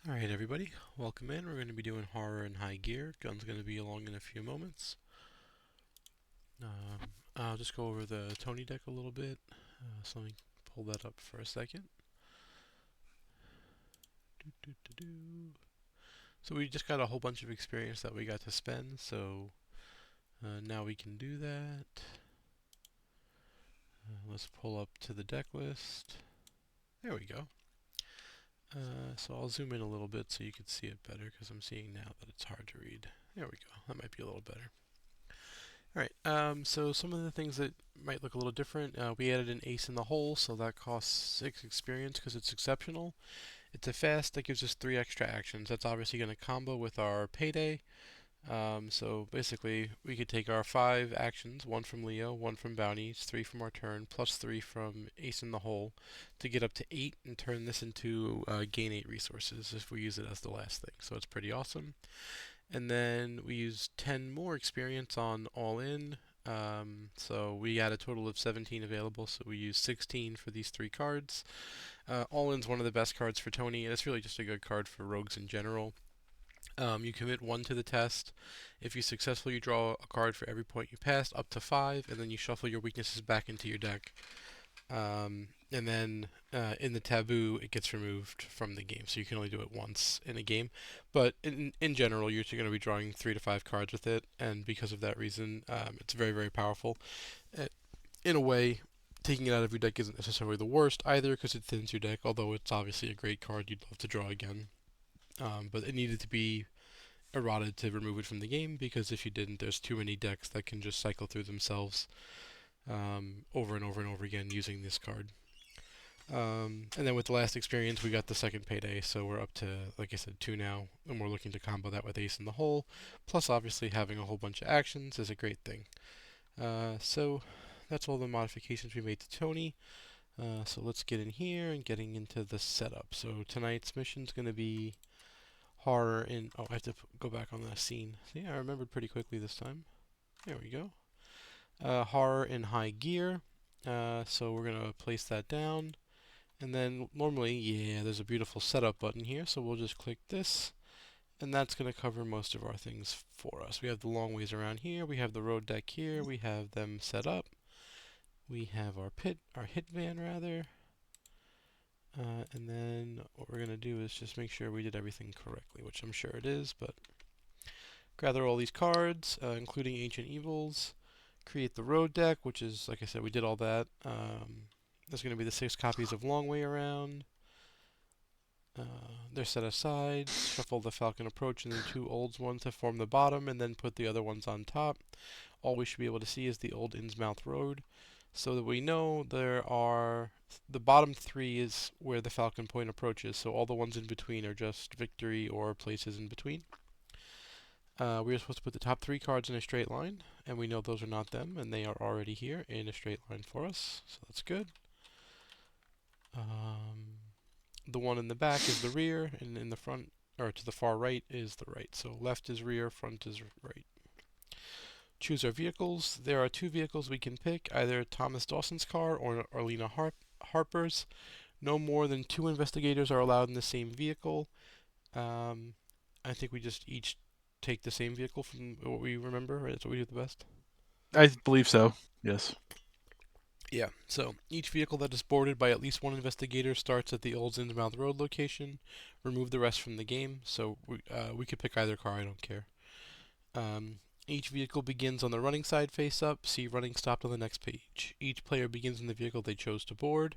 Alright everybody, welcome in. We're going to be doing horror in high gear. Gun's going to be along in a few moments. I'll just go over the Tony deck a little bit. So let me pull that up for a second. So we just got a whole bunch of experience that we got to spend, so now we can do that. Let's pull up to the deck list. There we go. So I'll zoom in a little bit so you can see it better because I'm seeing now that it's hard to read. There we go. That might be a little better. Alright, so some of the things that might look a little different, we added an ace in the hole, so that costs 6 experience because it's exceptional. It's a fast that gives us 3 extra actions. That's obviously going to combo with our payday. So basically, we could take our 5 actions, 1 from Leo, 1 from Bounties, 3 from our turn, plus 3 from Ace in the Hole, to get up to 8 and turn this into gain 8 resources if we use it as the last thing. So it's pretty awesome. And then we use 10 more experience on All In. So we had a total of 17 available, so we use 16 for these 3 cards. All In's one of the best cards for Tony, and it's really just a good card for rogues in general. You commit 1 to the test. If you successfully draw a card for every point you passed, up to 5, and then you shuffle your weaknesses back into your deck. And then in the taboo, it gets removed from the game, so you can only do it once in a game. But in general, you're going to be drawing 3 to 5 cards with it, and because of that reason, it's very, very powerful. Uh, in a way, taking it out of your deck isn't necessarily the worst either, because it thins your deck, although it's obviously a great card you'd love to draw again. But it needed to be eroded to remove it from the game, because if you didn't, there's too many decks that can just cycle through themselves over and over and over again using this card. And then with the last experience, we got the second payday, so we're up to, like I said, 2 now, and we're looking to combo that with Ace in the Hole. Plus, obviously, having a whole bunch of actions is a great thing. So that's all the modifications we made to Tony. So let's get in here and getting into the setup. So tonight's mission's going to be horror in... Oh, I have to go back on the scene. See, I remembered pretty quickly this time. There we go. Horror in high gear. So we're going to place that down. And then normally, yeah, there's a beautiful setup button here, so we'll just click this, and that's going to cover most of our things for us. We have the long ways around here, we have the road deck here, we have them set up, we have our hit van rather, and then what we're going to do is just make sure we did everything correctly, which I'm sure it is, but gather all these cards, including Ancient Evils, create the road deck, which is, like I said, we did all that. There's going to be the 6 copies of Long Way Around. They're set aside. Shuffle the Falcon Approach and the 2 old ones to form the bottom, and then put the other ones on top. All we should be able to see is the old Innsmouth Road, so that we know there are... The bottom 3 is where the Falcon Point approaches, so all the ones in between are just victory or places in between. We are supposed to put the top 3 cards in a straight line, and we know those are not them, and they are already here in a straight line for us, so that's good. The one in the back is the rear, and in the front, or to the far right, is the right. So left is rear, front is right. Choose our vehicles. There are 2 vehicles we can pick, either Thomas Dawson's car or Arlena Harper's. No more than 2 investigators are allowed in the same vehicle. I think we just each take the same vehicle from what we remember, right? That's what we do the best. I believe so. Yes. Yeah, so each vehicle that is boarded by at least 1 investigator starts at the old Innsmouth Road location. Remove the rest from the game, so we could pick either car, I don't care. Each vehicle begins on the running side face up. See running stopped on the next page. Each player begins in the vehicle they chose to board,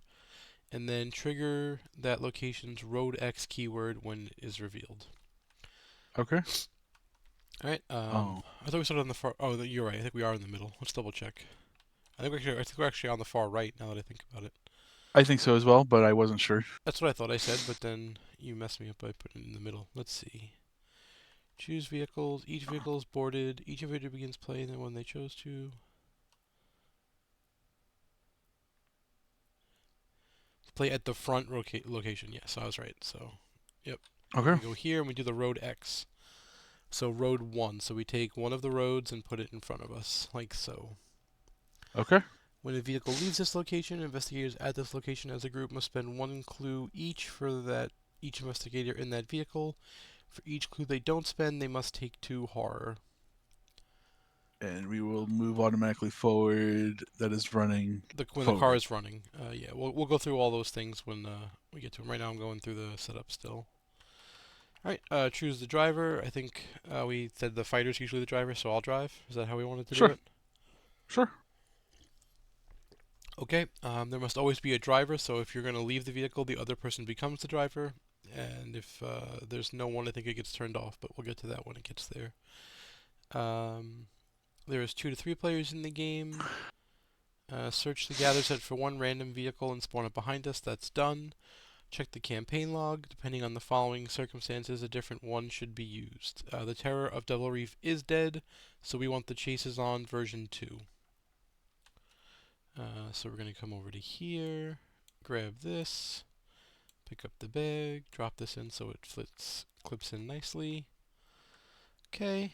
and then trigger that location's Road X keyword when it is revealed. Okay. Alright, Oh, I thought we started on the far... Oh, you're right, I think we are in the middle. Let's double check. I think we're actually on the far right now that I think about it. I think so as well, but I wasn't sure. That's what I thought I said, but then you messed me up by putting it in the middle. Let's see. Choose vehicles. Each vehicle is boarded. Each individual begins playing the one they chose to. Play at the front location. Yes, I was right. So, yep. Okay. We go here and we do the road X. So road 1. So we take one of the roads and put it in front of us, like so. Okay. When a vehicle leaves this location, investigators at this location as a group must spend 1 clue each for that each investigator in that vehicle. For each clue they don't spend, they must take 2 horror. And we will move automatically forward. That is running When the car forward. is running. Yeah, we'll go through all those things when we get to them. Right now I'm going through the setup still. Alright, choose the driver. I think we said the fighter's usually the driver, so I'll drive. Is that how we wanted to do Sure. it? Sure. Okay, there must always be a driver, so if you're going to leave the vehicle, the other person becomes the driver. And if there's no one, I think it gets turned off, but we'll get to that when it gets there. There's 2 to 3 players in the game. Search the gather set for one random vehicle and spawn it behind us. That's done. Check the campaign log. Depending on the following circumstances, a different one should be used. The Terror of Devil Reef is dead, so we want the Chases on version 2. So we're going to come over to here, grab this, pick up the bag, drop this in so it clips in nicely. Okay.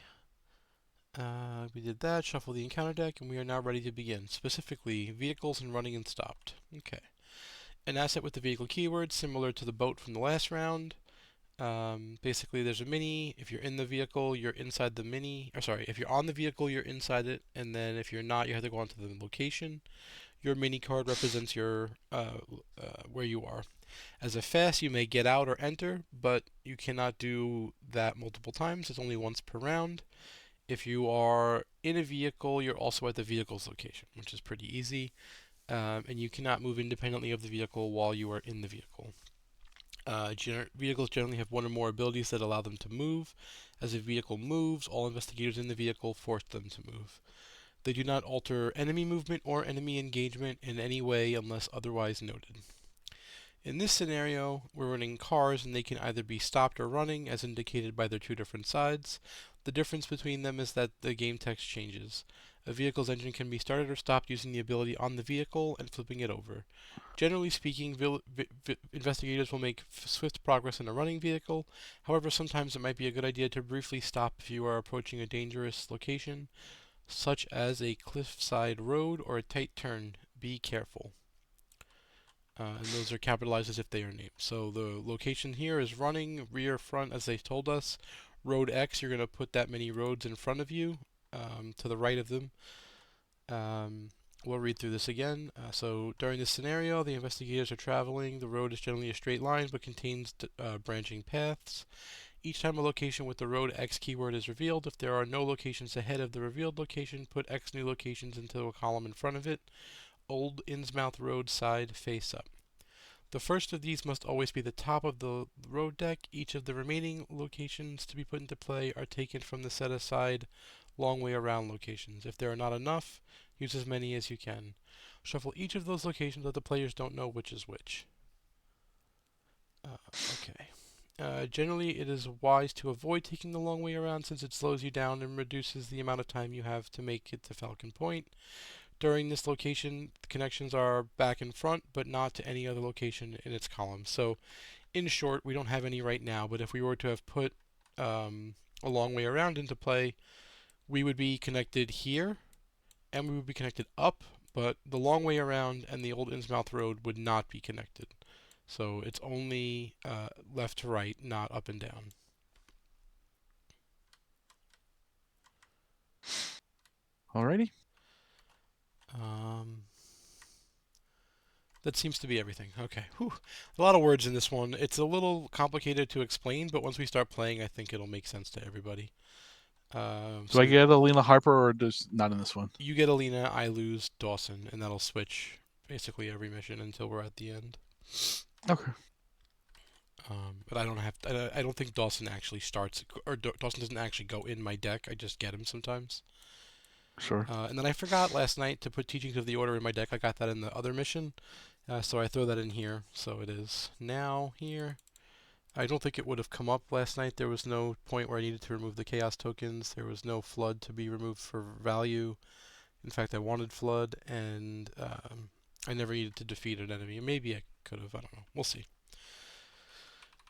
We did that, shuffle the encounter deck, and we are now ready to begin. Specifically, vehicles and running and stopped. Okay. An asset with the vehicle keyword, similar to the boat from the last round. Basically, there's a mini. If you're in the vehicle, you're inside the mini. Or sorry, if you're on the vehicle, you're inside it. And then if you're not, you have to go onto the location. Your mini card represents your where you are. As a fast, you may get out or enter, but you cannot do that multiple times. It's only once per round. If you are in a vehicle, you're also at the vehicle's location, which is pretty easy. And you cannot move independently of the vehicle while you are in the vehicle. Vehicles generally have one or more abilities that allow them to move. As a vehicle moves, all investigators in the vehicle force them to move. They do not alter enemy movement or enemy engagement in any way unless otherwise noted. In this scenario, we're running cars and they can either be stopped or running as indicated by their 2 different sides. The difference between them is that the game text changes. A vehicle's engine can be started or stopped using the ability on the vehicle and flipping it over. Generally speaking, investigators will make swift progress in a running vehicle. However, sometimes it might be a good idea to briefly stop if you are approaching a dangerous location, such as a cliffside road or a tight turn. Be careful. And those are capitalized as if they are named. So the location here is running, rear, front, as they told us. Road X, you're going to put that many roads in front of you, to the right of them. We'll read through this again. So during this scenario, the investigators are traveling. The road is generally a straight line, but contains branching paths. Each time a location with the road X keyword is revealed, if there are no locations ahead of the revealed location, put X new locations into a column in front of it. Old Innsmouth Road side face up. The first of these must always be the top of the road deck. Each of the remaining locations to be put into play are taken from the set aside long way around locations. If there are not enough, use as many as you can. Shuffle each of those locations that the players don't know which is which. Okay. Generally, it is wise to avoid taking the long way around since it slows you down and reduces the amount of time you have to make it to Falcon Point. During this location, the connections are back and front, but not to any other location in its column. So, in short, we don't have any right now, but if we were to have put a long way around into play, we would be connected here, and we would be connected up, but the long way around and the old Innsmouth Road would not be connected. So it's only left to right, not up and down. Alrighty. That seems to be everything. Okay. Whew. A lot of words in this one. It's a little complicated to explain, but once we start playing, I think it'll make sense to everybody. Do I get Alina Harper or just not in this one? You get Alina, I lose Dawson, and that'll switch basically every mission until we're at the end. Okay. But I don't have. I don't think Dawson actually starts, or Dawson doesn't actually go in my deck. I just get him sometimes. Sure. And then I forgot last night to put Teachings of the Order in my deck. I got that in the other mission, so I throw that in here. So it is now here. I don't think it would have come up last night. There was no point where I needed to remove the Chaos tokens. There was no Flood to be removed for value. In fact, I wanted Flood, and I never needed to defeat an enemy. Maybe I could have. I don't know. We'll see.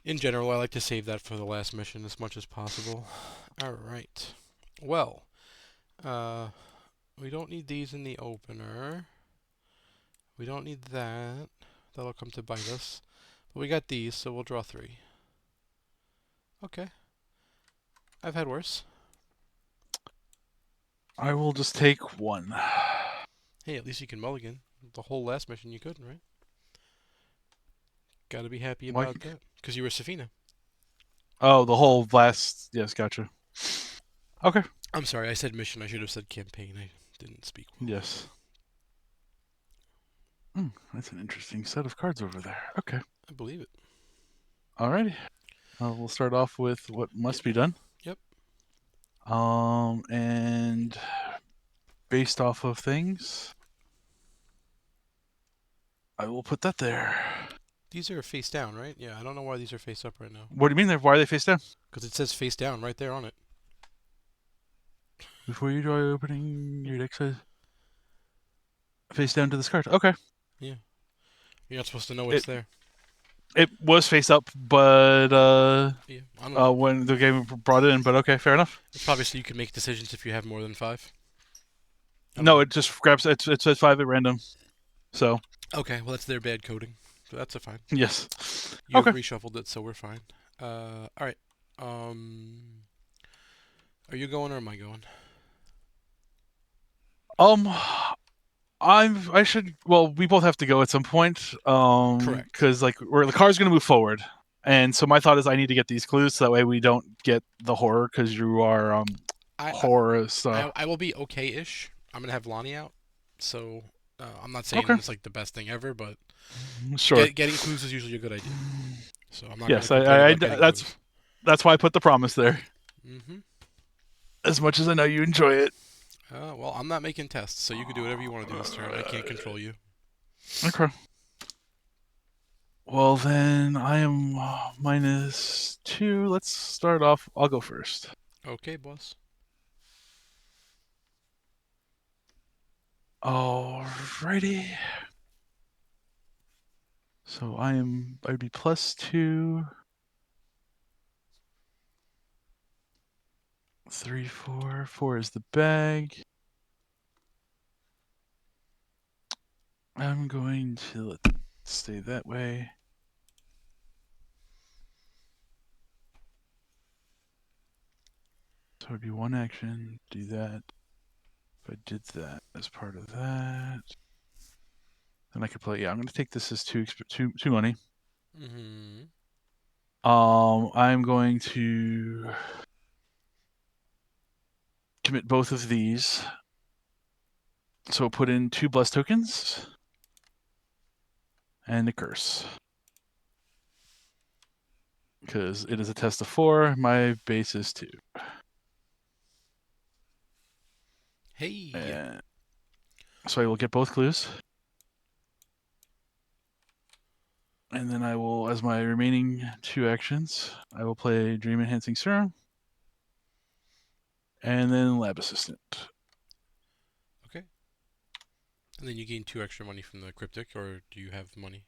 In general, I like to save that for the last mission as much as possible. Alright. Well, we don't need these in the opener. We don't need that. That'll come to bite us. But we got these, so we'll draw 3. Okay. I've had worse. I will just take 1. Hey, at least you can mulligan. The whole last mission you couldn't, right? Gotta be happy Why? about that. Because you were Safina. Oh, the whole last. Yes, gotcha. Okay. I'm sorry, I said mission. I should have said campaign. I didn't speak well. Yes. That's an interesting set of cards over there. Okay. I believe it. Alrighty. We'll start off with what must be done. Yep. And based off of things, I will put that there. These are face down, right? Yeah, I don't know why these are face up right now. What do you mean? Why are they face down? Because it says face down right there on it. Before you draw your opening, your deck says face down to this card. Okay. Yeah. You're not supposed to know it's It there. it was face up, but Yeah, I don't know. when the game brought it in, but okay, fair enough. It's probably so you can make decisions if you have more than 5. No, it just grabs it says 5 at random. So Okay, well that's their bad coding. So that's a fine. yes. You Okay. have reshuffled it, so we're fine. Alright. Are you going or am I going? Um I should well, we both have to go at some point. Correct. Because like the car's gonna move forward. And so my thought is I need to get these clues so that way we don't get the horror because you are I, horror I will be okay-ish. I'm gonna have Lonnie out, so I'm not saying Okay. it's like the best thing ever, but Sure. getting clues is usually a good idea. So I'm not Yes, gonna complain about getting that's that's why I put the promise there. clues. As much as I know you enjoy it. Well, I'm not making tests, so you can do whatever you want to do this turn. I can't control you. Okay. Well then I am -2. Let's start off. I'll go first. Okay, boss. Alrighty. So I'd be +2. 3, 4. 4 is the bag. I'm going to let it stay that way. So it'd be 1 action, do that. If I did that as part of that, then I could play. Yeah, I'm going to take this as two money. Mm-hmm. I'm going to commit both of these. So put in 2 bless tokens and a curse. Because it is a test of 4. My base is 2. Hey. So I will get both clues. And then I will, as my remaining 2 actions, I will play Dream Enhancing Serum. And then Lab Assistant. Okay. And then you gain 2 extra money from the cryptic, or do you have money?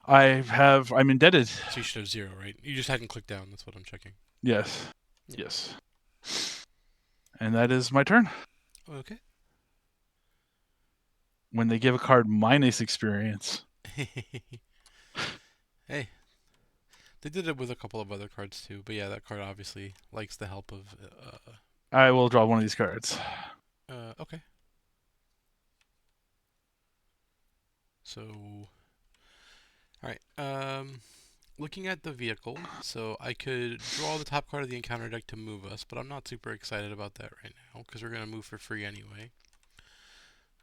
I'm indebted. So you should have 0, right? You just hadn't clicked down. That's what I'm checking. Yes. Yeah. Yes. And that is my turn. Okay. When they give a card minus experience. Hey. They did it with a couple of other cards too, but yeah, that card obviously likes the help of. I will draw one of these cards. Okay. So, all right. Looking at the vehicle, so I could draw the top card of the encounter deck to move us, but I'm not super excited about that right now because we're gonna move for free anyway.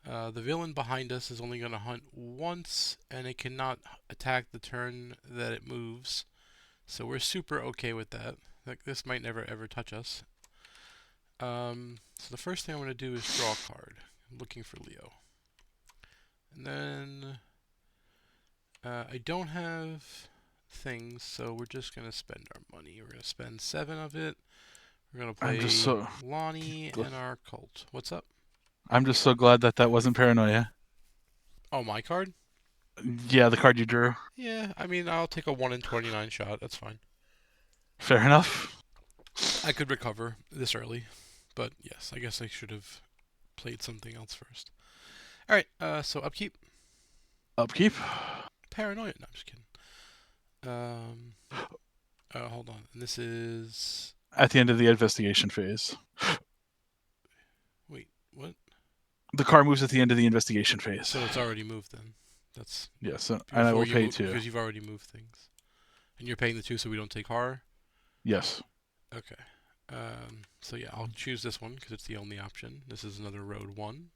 The villain behind us is only gonna hunt once, and it cannot attack the turn that it moves. So we're super okay with that. Like this might never ever touch us. So the first thing I'm going to do is draw a card. I'm looking for Leo. And then I don't have things, so we're just going to spend our money. We're going to spend 7 of it. We're going to play Lonnie and our cult. What's up? I'm just so glad that wasn't Paranoia. Oh, my card? Yeah, the card you drew. Yeah, I mean, I'll take a 1 in 29 shot. That's fine. Fair enough. I could recover this early. But yes, I guess I should have played something else first. Alright, so upkeep. Upkeep. Paranoia. No, I'm just kidding. Um, hold on. This is. At the end of the investigation phase. Wait, what? The car moves at the end of the investigation phase. So it's already moved then. That's Yes, and I before will you pay move too. because you've already moved things, and you're paying the two, so we don't take horror. Yes. Okay. So yeah, I'll choose this one because it's the only option. This is another road one.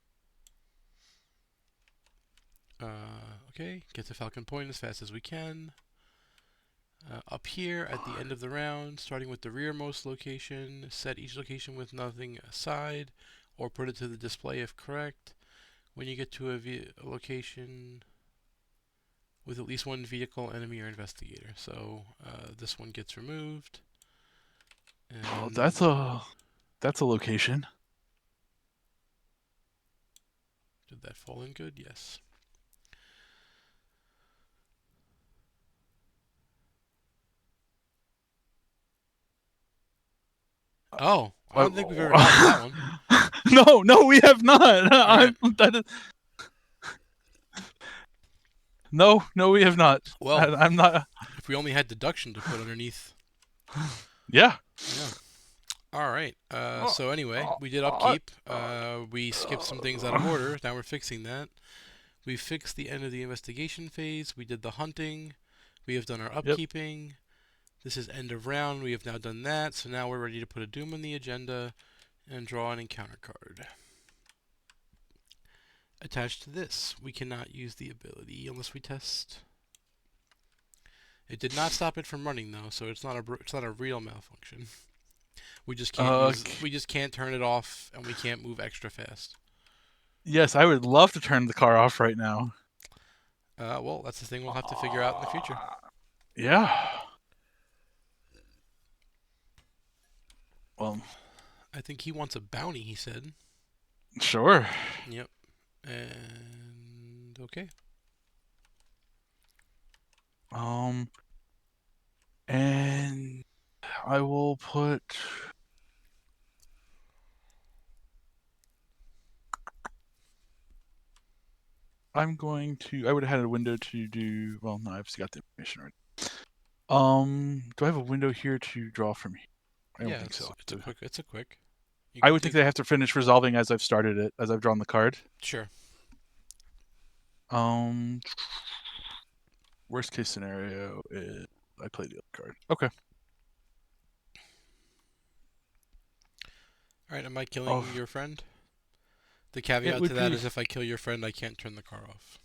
Okay, get to Falcon Point as fast as we can. Up here at the end of the round, starting with the rearmost location, set each location with nothing aside, or put it to the display if correct. When you get to a location with at least one vehicle, enemy, or investigator. So this one gets removed. Oh, And that's a location. did that fall in good? Yes. Oh, I don't think we've ever gotten that one. No, we have not. All right. No, we have not. Well, I'm not. if we only had deduction to put underneath. Yeah. Yeah. All right. So anyway, we did upkeep. We skipped some things out of order. Now we're fixing that. We fixed the end of the investigation phase. We did the hunting. We have done our Yep. upkeeping. This is end of round. We have now done that. So now we're ready to put a doom on the agenda and draw an encounter card. Attached to this, we cannot use the ability unless we test. It did not stop it from running though, so it's not a real malfunction. We just can't we just can't turn it off, and we can't move extra fast. Yes, I would love to turn the car off right now. Well, that's the thing we'll have to figure out in the future. Yeah. Well, I think he wants a bounty, he said. sure. Yep. And okay. And I will put. I'm going to. I would have had a window to do. Well, no, I've got the information already. Do I have a window here to draw from here? I don't think so. It's a quick. I would think they have to finish resolving as I've started it, as I've drawn the card. Sure. Worst case scenario is I play the other card. Okay. All right. Am I killing your friend? The caveat to that is if I kill your friend, I can't turn the car off.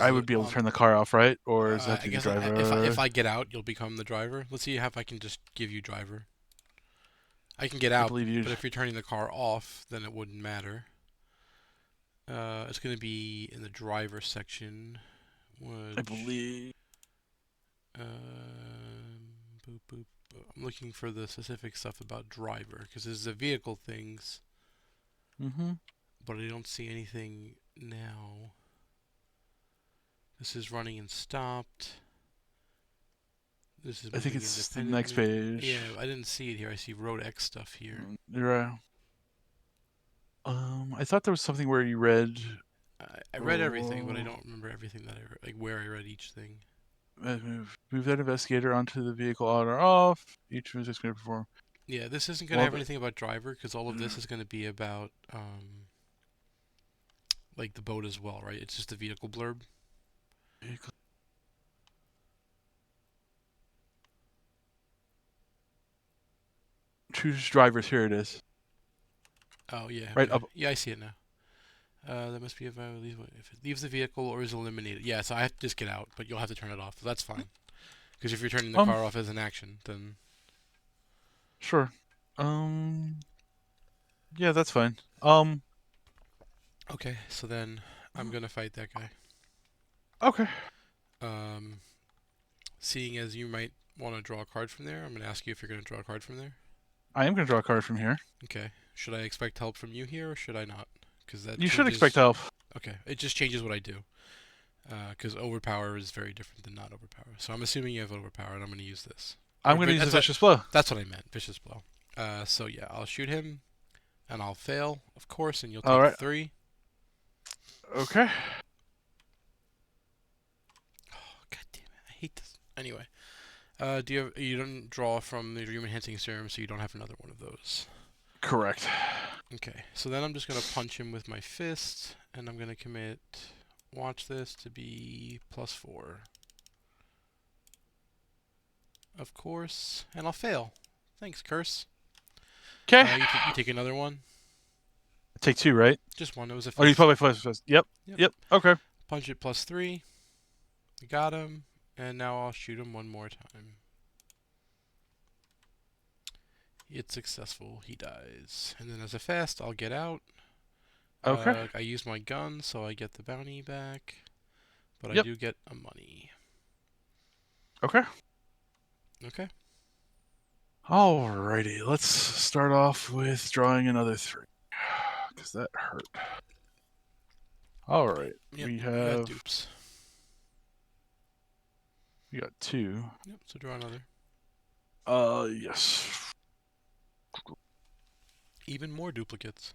I would be able to turn the car off, right? Or is that the driver? If I get out, you'll become the driver. Let's see if I can just give you driver. I can get out, but if you're turning the car off, then it wouldn't matter. It's going to be in the driver section. I believe. Boop, boop. I'm looking for the specific stuff about driver because there's the vehicle things. But I don't see anything now. This is running and stopped. This is. I think it's the next page. Yeah, I didn't see it here. I see Road X stuff here. Right. I thought there was something where you read. I read everything, but I don't remember everything that I read, like where I read each thing. Move that investigator onto the vehicle on or off. Each move is going to perform. Yeah, this isn't going to have anything about driver because all of this is going to be about like the boat as well, right? It's just a vehicle blurb. Vehicle. Choose drivers. Here it is. Oh yeah. Right okay. up. Yeah, I see it now. That must be if it leaves the vehicle or is eliminated. Yeah, so I have to just get out, but you'll have to turn it off. So that's fine. Because if you're turning the car off as an action, then sure. Yeah, that's fine. Okay, so then I'm gonna fight that guy. Okay. Seeing as you might want to draw a card from there, I'm gonna ask you if you're gonna draw a card from there. I am gonna draw a card from here. Okay. Should I expect help from you here, or should I not? Because that you should expect help. Okay, it just changes what I do. Because overpower is very different than not overpower. So I'm assuming you have overpower, and I'm going to use this. I'm going to use a vicious blow. That's what I meant, vicious blow. So yeah, I'll shoot him, and I'll fail, of course, and you'll take 3. Okay. hate this. Anyway, you don't draw from the Dream Enhancing Serum, so you don't have another one of those. Correct. Okay, so then I'm just gonna punch him with my fist, and I'm gonna commit. Watch this to be +4. Of course, and I'll fail. Thanks, curse. Okay. You take another one. Take 2, right? Just one. It was a Oh, you fist. probably first. Yep. Yep. Yep. Okay. Punch it +3. Got him. And now I'll shoot him one more time. It's successful. He dies. And then as a fast, I'll get out. Okay. I use my gun, so I get the bounty back. But I Yep. do get a money. Okay. Okay. Alrighty. Let's start off with drawing another 3. Because that hurt. Alright. Yep, We you got have... dupes. We got 2. Yep, so draw another. Yes. Even more duplicates.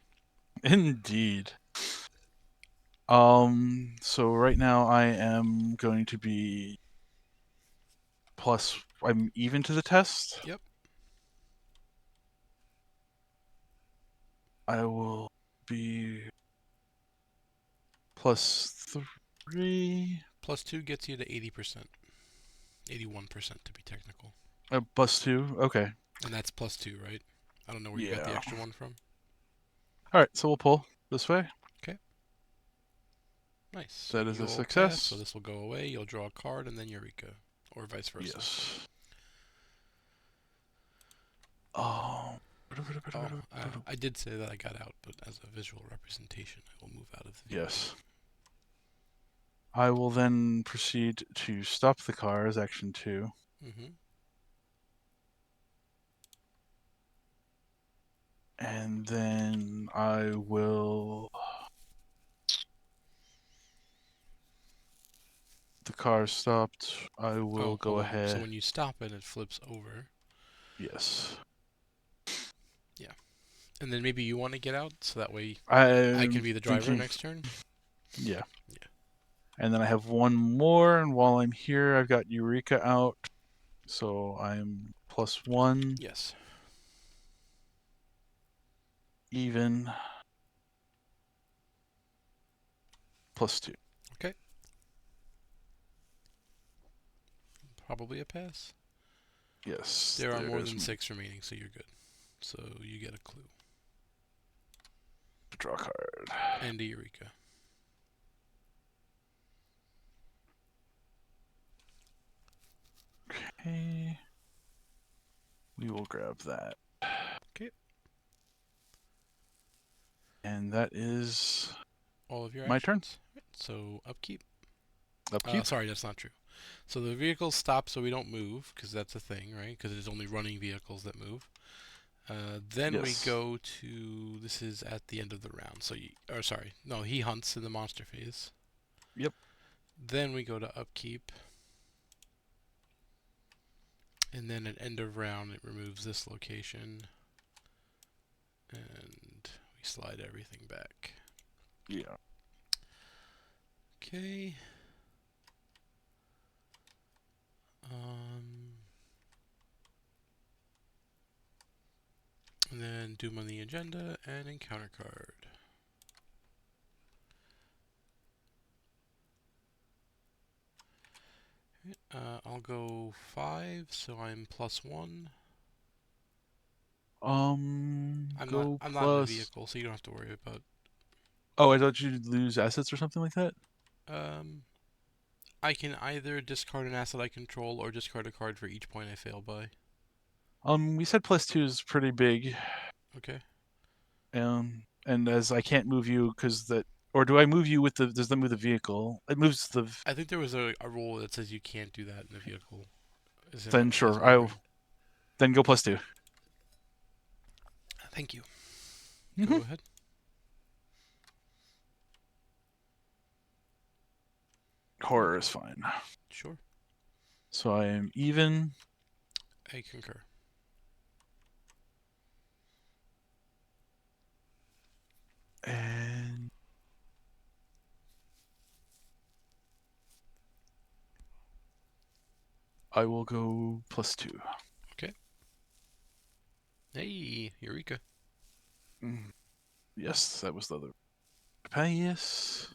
Indeed. So right now I am going to be I'm even to the test. Yep. I will be +3. +2 gets you to 80%. 81% to be technical. +2. Okay. And that's +2, right? I don't know where you got the Yeah. extra one from. Alright, so we'll pull this way. Okay. Nice. That is a You'll success. pass, so this will go away. You'll draw a card, and then Eureka. Or vice versa. Yes. I did say that I got out, but as a visual representation, I will move out of the view. Yes. I will then proceed to stop the car as action 2. Mm-hmm. And then I will... The car stopped. I will go ahead. So when you stop it, it flips over. Yes. Yeah. And then maybe you want to get out, so that way I can be the driver next turn? Yeah. Yeah. And then I have one more, and while I'm here, I've got Eureka out. So I'm +1. Yes. Even. +2. Okay. Probably a pass. Yes. There are more than 6 remaining, so you're good. So you get a clue. Draw a card. And a Eureka. Okay. We will grab that. Okay. And that is All of your my actions. turn. So upkeep. Upkeep. Sorry, that's not true. So the vehicles stop so we don't move, because that's a thing, right? Because it's only running vehicles that move. Then Yes. we go to... This is at the end of the round. So he hunts in the monster phase. Yep. Then we go to upkeep. And then at end of round, it removes this location. And we slide everything back. Yeah. Okay. And then Doom on the agenda and encounter card. I'll go 5, so I'm +1. I'm not in a vehicle, so you don't have to worry about. Oh, I thought you'd lose assets or something like that? I can either discard an asset I control or discard a card for each point I fail by. We said +2 is pretty big. Okay. And as I can't move you because that, or do I move you with the? Does that move the vehicle? It moves the. I think there was a rule that says you can't do that in the vehicle. Then sure, I'll then go +2. Thank you. Mm-hmm. Go ahead. Horror is fine. Sure. So I am even. I concur. And I will go +2. Okay. Hey, Eureka. Mm, yes, that was the other. Pass.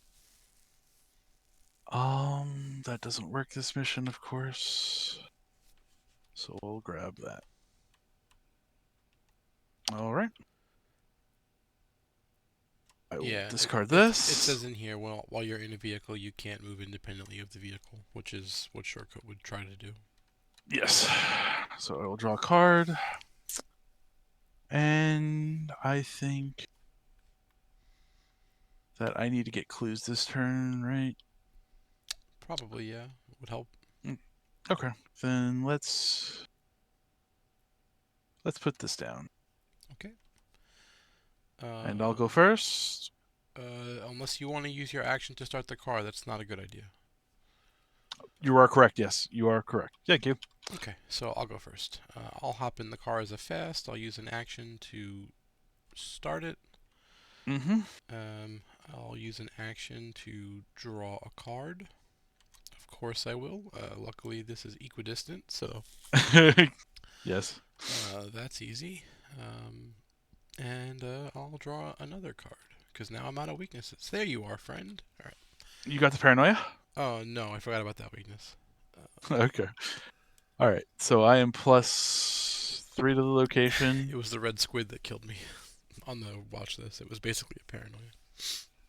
That doesn't work this mission, of course. So we'll grab that. All right. I will Yeah, discard it this. says in here, well, while you're in a vehicle, you can't move independently of the vehicle, which is what shortcut would try to do. Yes. So I will draw a card. And I think that I need to get clues this turn, right? Probably, yeah, would help. Mm, okay. Then let's put this down. Okay. And I'll go Um, first. unless you want to use your action to start the car, that's not a good idea. You are correct. Yes, you are correct. Thank you. Okay, so I'll go first. I'll hop in the car as a fast. I'll use an action to start it. Mm-hmm. Um, I'll use an action to draw a card. Of course I will. Luckily, this is equidistant, so Yes. that's easy. And I'll draw another card because now I'm out of weaknesses. There you are, friend. All right. You got the paranoia? Oh no, I forgot about that weakness. Okay. All right. So I am +3 to the It location. was the red squid that killed me on the watch list. It was basically a paranoia.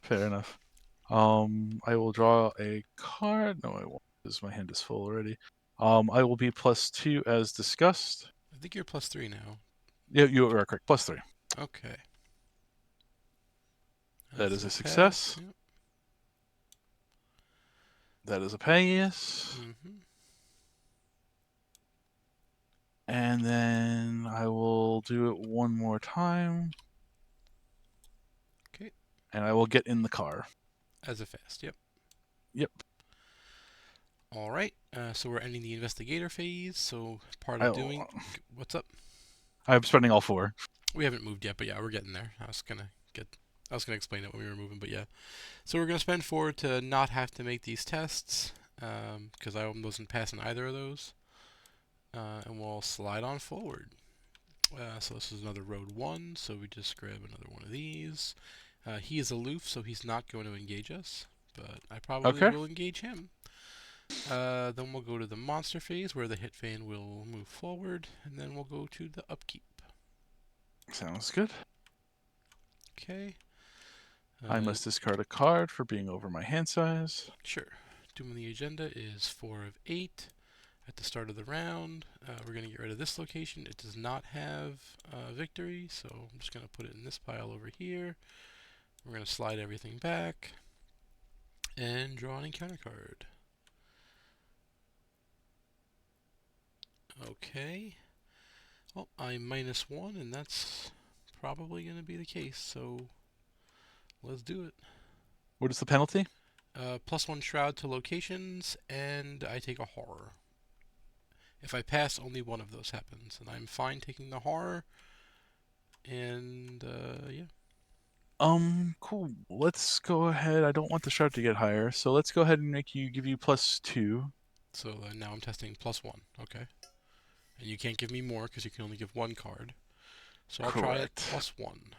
Fair enough. I will draw a card. No, I won't, because my hand is full already. I will be +2 as discussed. I think you're +3 now. Yeah, you are correct. +3. Okay. That That's is a a pass. success. Yep. That is a pass. Mm-hmm. And then I will do it one more time. Okay. And I will get in the car. As a fast. Yep. Yep. All right. So we're ending the investigator phase. So part of I'll, doing. What's up? I'm spending all 4. We haven't moved yet, but yeah, we're getting there. I was gonna explain it when we were moving, but yeah. So we're gonna spend 4 to not have to make these tests, because I wasn't passing either of those. And we'll slide on forward. So this is another road 1. So we just grab another one of these. He is aloof, so he's not going to engage us, but I probably Okay. will engage him. Then we'll go to the monster phase where the hit fan will move forward, and then we'll go to the upkeep. Sounds good. Okay. I must discard a card for being over my hand size. Sure. Doom on the agenda is 4 of 8 at the start of the round. We're going to get rid of this location. It does not have victory, so I'm just going to put it in this pile over here. We're going to slide everything back and draw an encounter card. Okay. Well, I'm -1, and that's probably going to be the case, so let's do it. What is the penalty? +1 shroud to locations, and I take a horror. If I pass, only one of those happens, and I'm fine taking the horror. And yeah. Cool. Let's go ahead. I don't want the shroud to get higher, so let's go ahead and give you +2. So now I'm testing +1. Okay. And you can't give me more because you can only give one card. So I'll try it Correct. +1.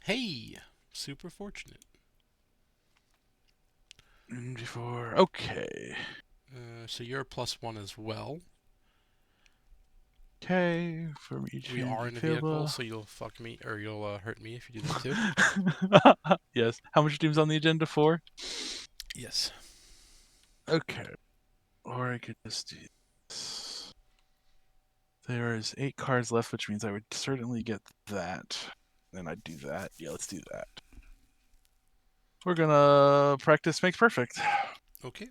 Hey! Super fortunate. Before. Okay. So you're +1 as well. Okay. From each We hand are you in a vehicle, field. so you'll fuck me, or you'll hurt me if you do that too. Yes. How much doom's on the agenda for? Yes. Okay. Or I could just do this. There is 8 cards left, which means I would certainly get that. Then I'd do that. Yeah, let's do that. We're gonna practice makes perfect. Okay.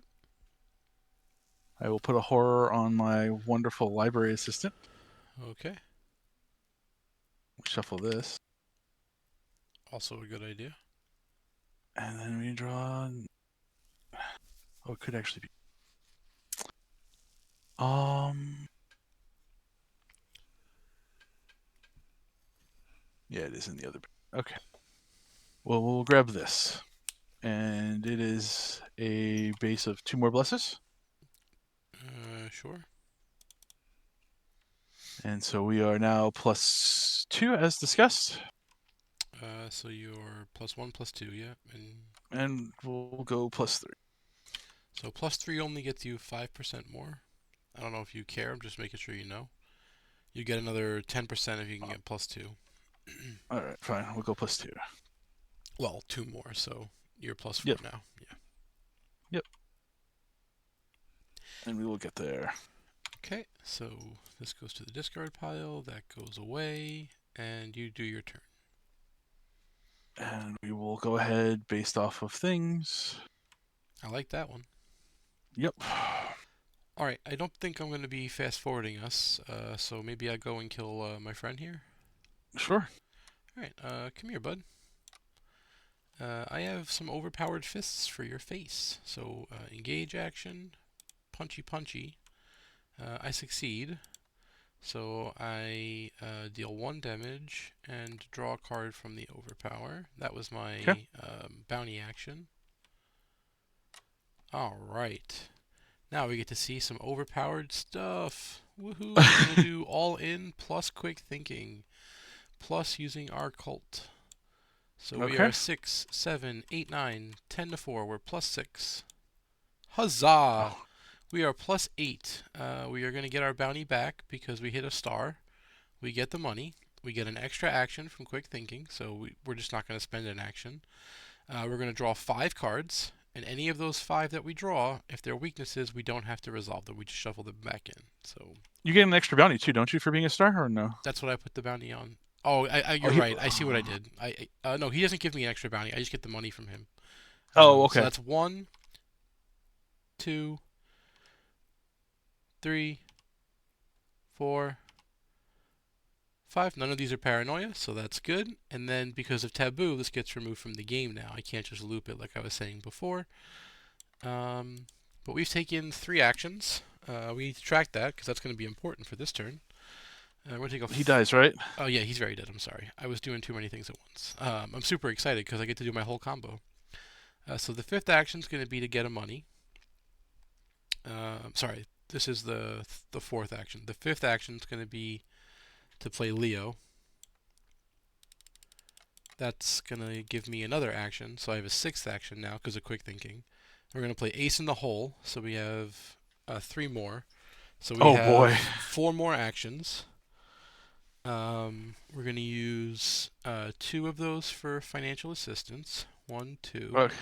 I will put a horror on my wonderful library assistant. Okay. Shuffle this. Also a good idea. And then we draw. Oh, it could actually be. Yeah, it is in the other. Okay. Well, we'll grab this. And it is a base of 2 more blesses. Sure. And so we are now +2 as discussed. So you're +1, +2, yeah. And we'll go +3. So +3 only gets you 5% more. I don't know if you care. I'm just making sure you know. You get another 10% if you can get +2. Alright, fine. We'll go +2. Well, 2 more, so you're +4 Yep. now. Yeah. Yep. And we will get there. Okay, so this goes to the discard pile. That goes away, and you do your turn. And we will go ahead based off of things. I like that one. Yep. Alright, I don't think I'm going to be fast forwarding us, so maybe I go and kill my friend here. Sure. Alright, come here, bud. I have some overpowered fists for your face. So, engage action, punchy punchy. I succeed. So I deal 1 damage and draw a card from the overpower. That was my Okay. bounty action. Alright. Now we get to see some overpowered stuff. Woohoo! We're going to do all in plus quick thinking. Plus using our cult. So we Okay. are 6, 7, 8, 9, 10 to 4. We're +6. Huzzah! Oh, We are +8. We are going to get our bounty back because we hit a star. We get the money. We get an extra action from quick thinking, so we're just not going to spend an action. We're going to draw 5 cards, and any of those 5 that we draw, if they're weaknesses, we don't have to resolve them. We just shuffle them back in. So you get an extra bounty too, don't you, for being a star, or no? that's what I put the bounty on. Oh, Oh, you're right. I see what I did. No, he doesn't give me an extra bounty. I just get the money from him. Oh, So okay. that's 1, 2, 3, 4, 5. None of these are paranoia, so that's good. And then because of taboo, this gets removed from the game now. I can't just loop it like I was saying before. But we've taken 3 actions. We need to track that because that's going to be important for this turn. We're going to take a. He dies, right? Oh yeah, he's very dead. I'm sorry. I was doing too many things at once. I'm super excited because I get to do my whole combo. So the 5th action is going to be to get a money. Sorry, this is the 4th action. The 5th action is going to be to play Leo. That's going to give me another action, so I have a 6th action now because of quick thinking. We're going to play Ace in the Hole, so we have 3 more. So we Oh have boy. 4 more actions. We're going to use 2 of those for financial assistance. 1, 2. Okay.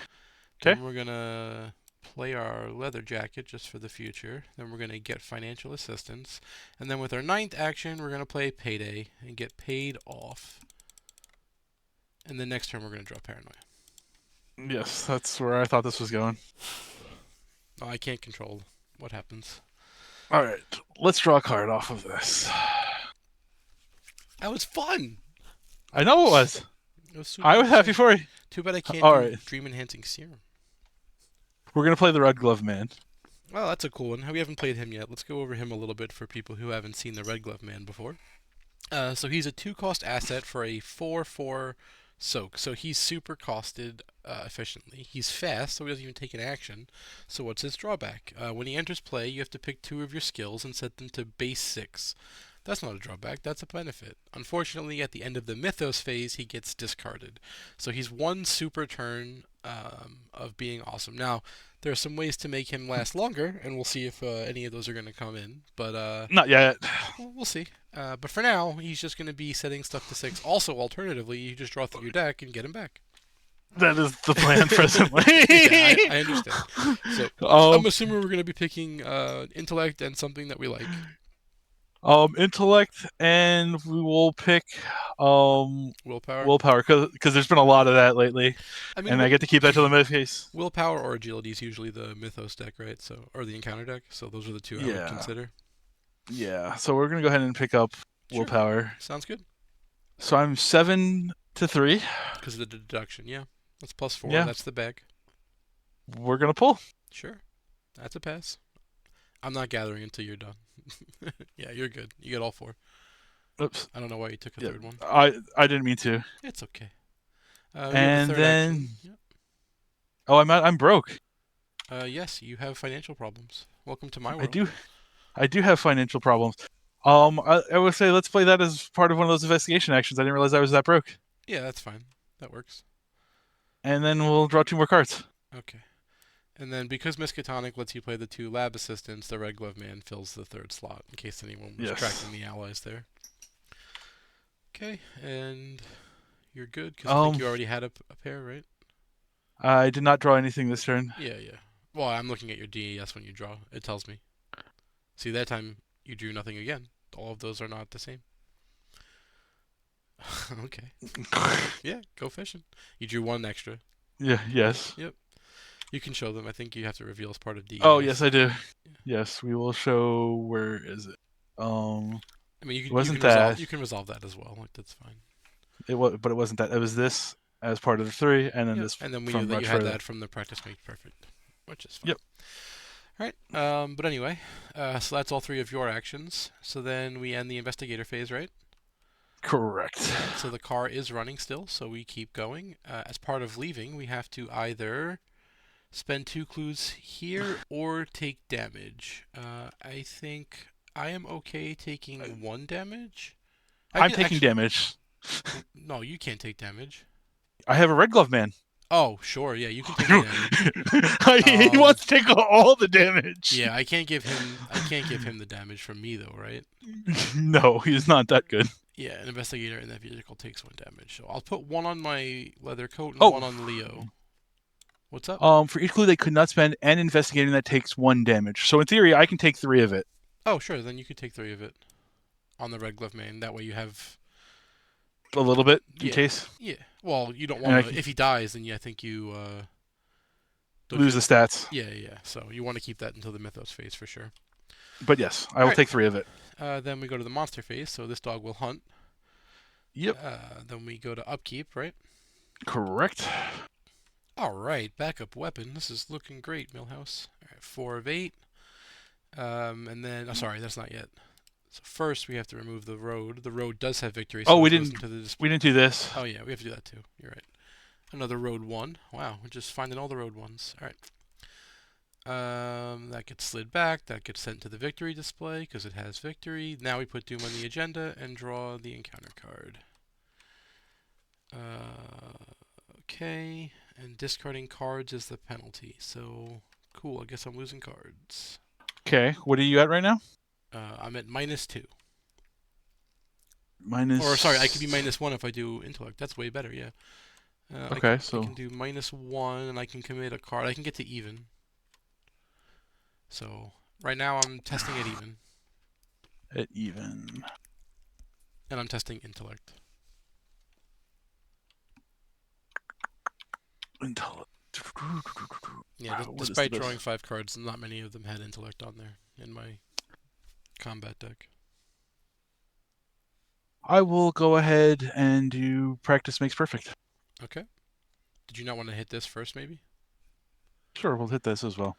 Then we're going to play our leather jacket just for the future. Then we're going to get financial assistance. And then with our 9th action, we're going to play Payday and get paid off. And then next turn, we're going to draw Paranoia. Yes, that's where I thought this was going. Oh, I can't control what happens. All right, let's draw a card off of this. That was fun! I know it was. It was super I was happy exciting. for you. Too bad I can't All do right, Dream Enhancing Serum. we're gonna play the Red Glove Man. Well, that's a cool one. We haven't played him yet. Let's go over him a little bit for people who haven't seen the Red Glove Man before. So he's a 2-cost asset for a 4/4 soak. So he's super costed efficiently. He's fast, so he doesn't even take an action. So what's his drawback? When he enters play, you have to pick 2 of your skills and set them to base 6. That's not a drawback, that's a benefit. Unfortunately, at the end of the Mythos phase, he gets discarded. So he's 1 super turn of being awesome. Now, there are some ways to make him last longer, and we'll see if any of those are going to come in. But Not yet. we'll see. But for now, he's just going to be setting stuff to 6. Also, alternatively, you just draw through your deck and get him back. That is the plan presently. Yeah, I understand. So I'm assuming we're going to be picking intellect and something that we like. Intellect, and we will pick Willpower. willpower because there's been a lot of that lately, I mean, and I get to keep that to the mid case. willpower or agility is usually the Mythos deck, right? So, or the encounter deck. So those are the 2 I would consider. Yeah. So we're gonna go ahead and pick up Sure. willpower. Sounds good. So I'm 7 to 3. Because of the deduction, yeah. That's +4. Yeah. That's the bag. We're gonna pull. Sure. That's a pass. I'm not gathering until you're done. Yeah, you're good. You get all 4. Oops. I don't know why you took a Yeah. 3rd one. I didn't mean to. It's okay. We And have a 3rd then action. Yep. I'm broke. Yes, you have financial problems. Welcome to my I world. do. I do have financial problems. I would say let's play that as part of one of those investigation actions. I didn't realize I was that broke. Yeah, that's fine. That works. And then we'll draw 2 more cards. Okay. And then because Miskatonic lets you play the 2 lab assistants, the Red Glove Man fills the 3rd slot in case anyone was Yes. tracking the allies there. Okay, and you're good because I think Um, you already had a pair, right? I did not draw anything this turn. Yeah, yeah. Well, I'm looking at your DES when you draw. It tells me. See, that time you drew nothing again. All of those are not the same. Okay. Yeah, go fishing. You drew 1 extra. Yeah. Yes. Yep. You can show them. I think you have to reveal as part of Oh, yes, DES. I do. Yeah. Yes, we will show. Where is it? I mean, It you wasn't can that. resolve that as well. Like that's fine. But it wasn't that. It was this as part of the 3, and then Yep. this And then we knew from that much you had further. that from the practice makes perfect, which is fine. Yep. All right. But anyway, so that's all 3 of your actions. So then we end the investigator phase, right? Correct. All right. So the car is running still, so we keep going. As part of leaving, we have to either spend 2 clues here or take damage. I think I am okay taking 1 damage. I I'm can taking actually. damage. No, you can't take damage. I have a red glove man. Oh, sure. Yeah, you can take the damage. He Um, wants to take all the damage. yeah, I can't give him. I can't give him the damage from me though, right? No, he's not that good. Yeah, an investigator in that vehicle takes 1 damage. So I'll put 1 on my leather coat and Oh, 1 on Leo. What's up? for each clue they could not spend, and investigating that takes 1 damage. So in theory, I can take 3 of it. Oh, sure. Then you could take 3 of it on the red glove man. That way you have. A little bit in Yeah, case, yeah. Well, you don't and want I to. can If he dies, then yeah, I think you. Don't lose you? the stats. Yeah, yeah. So you want to keep that until the mythos phase for sure. But yes, I All will right. take 3 of it. Then we go to the monster phase. So this dog will hunt. Yep, Then we go to upkeep, right? correct. All right, backup weapon. This is looking great, Millhouse. All right, 4 of 8. And then, oh, sorry, that's not yet. So first we have to remove the road. The road does have victory, Oh, so it goes into the we didn't do this. Oh yeah, we have to do that too. You're right. Another road 1. Wow, we're just finding all the road ones. All right. That gets slid back. That gets sent to the victory display because it has victory. Now we put Doom on the agenda and draw the encounter card. Okay, and discarding cards is the penalty. So, cool, I guess I'm losing cards. Okay, what are you at right now? I'm at -2. Minus. Or, sorry, I could be -1 if I do intellect. That's way better, yeah. Okay, I so can do -1 and I can commit a card. I can get to even. So, right now I'm testing at even. at even. And I'm testing intellect. Intellect. Yeah, What is despite the drawing best? 5 cards, not many of them had intellect on there in my combat deck. I will go ahead and do practice makes perfect. Okay. Did you not want to hit this first, maybe? Sure, we'll hit this as well.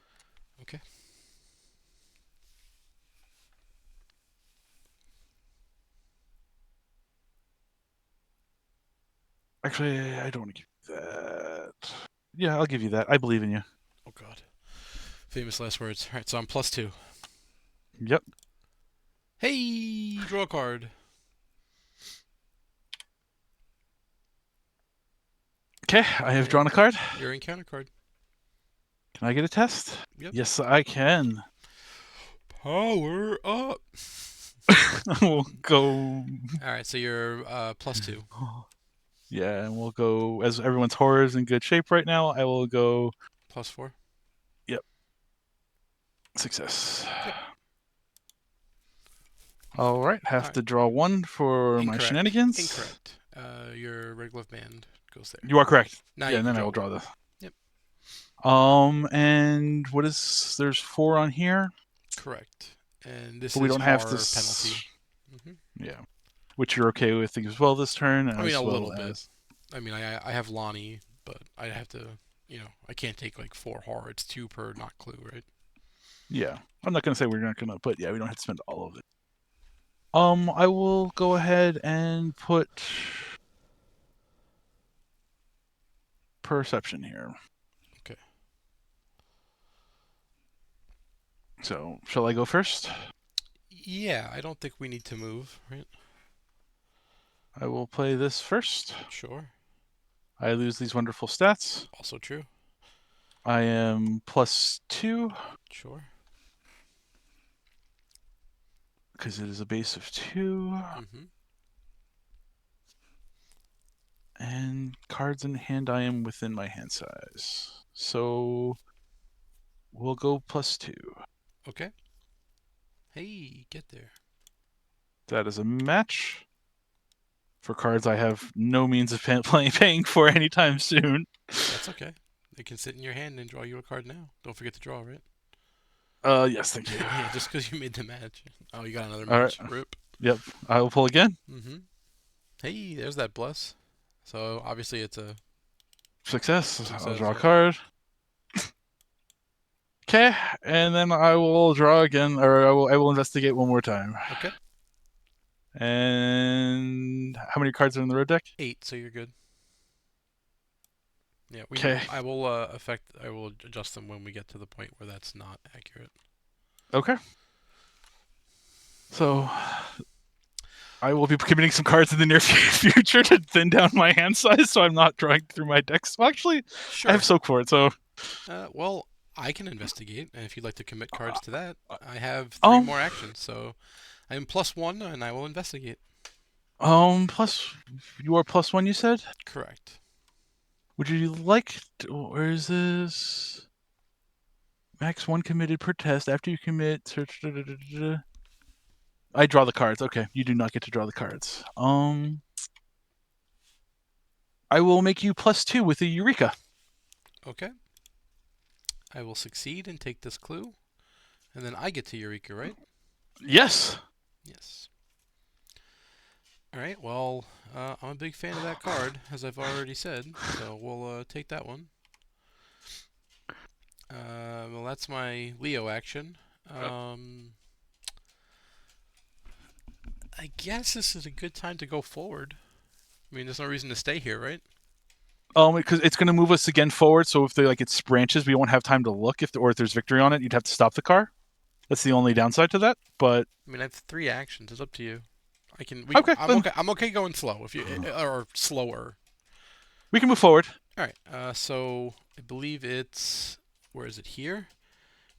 Okay. Actually, I don't want to give you that. Yeah, I'll give you that. I believe in you. Oh, God. Famous last words. Alright, so I'm +2. Yep. Hey! Draw a card. Okay, I have drawn a card. Your encounter card. Can I get a test? Yep. Yes, I can. Power up! We'll go. Alright, so you're +2. Yeah, and we'll go as everyone's horror is in good shape right now. I will go. +4. Yep. Success. Yep. All right, have Alright. to draw 1 for my Incorrect. shenanigans. Incorrect. Your red glove band goes there. You are correct. Now Yeah, you and can then I draw will draw one. this. Yep. And what is? There's 4 on here, Correct. And this but we is don't have our this. penalty. Yeah, which you're okay with as well this turn, I mean, a as little well bit. as. I mean, I have Lonnie, but I have to, I can't take like 4 horror. It's 2 per not clue, right? Yeah, I'm not gonna say we're not gonna, but yeah, we don't have to spend all of it. I will go ahead and put perception here. Okay. So, shall I go first? Yeah, I don't think we need to move, right? I will play this first. Sure. I lose these wonderful stats. Also true. I am +2 Sure. because it is a base of 2. Mm-hmm. And cards in hand, I am within my hand size. So we'll go +2. Okay. Hey, get there. That is a match for cards I have no means of paying for anytime soon. That's okay. They can sit in your hand and draw you a card now. Don't forget to draw, right? Yes, thank you. Yeah, just because you made the match. Oh, you got another All right. match. Rip. Yep. I will pull again. Mm-hmm. Hey, there's that bless. So obviously it's a Success. I'll success. draw a Yep. card. Okay, and then I will draw again, or I will investigate one more time. Okay. And how many cards are in the road deck? 8. So you're good. Yeah. We. Okay. I will I will adjust them when we get to the point where that's not accurate. Okay. So I will be committing some cards in the near future to thin down my hand size, so I'm not drawing through my decks. Well, actually, I have Sure. soak for it, so Well, I can investigate, and if you'd like to commit cards to that, uh, I have 3 um, more actions. So I am +1, and I will investigate. plus you are +1. You said. Correct. Would you like? Where is this? Max 1 committed per test. After you commit, search. I draw the cards. Okay, you do not get to draw the cards. I will make you +2 with a Eureka. Okay. I will succeed and take this clue, and then I get to Eureka, right? Yes. Yes. All right. Well, I'm a big fan of that card, as I've already said. So we'll take that one. Well, that's my Leo action. I guess this is a good time to go forward. I mean, there's no reason to stay here, right? Because it's going to move us again forward. So if they like it's branches, we won't have time to look or if there's victory on it. You'd have to stop the car. That's the only downside to that. But I mean, I have 3 actions. It's up to you. I can. okay, I'm then okay. I'm okay going slow if you or slower. we can move forward. All right. So I believe it's where is it here?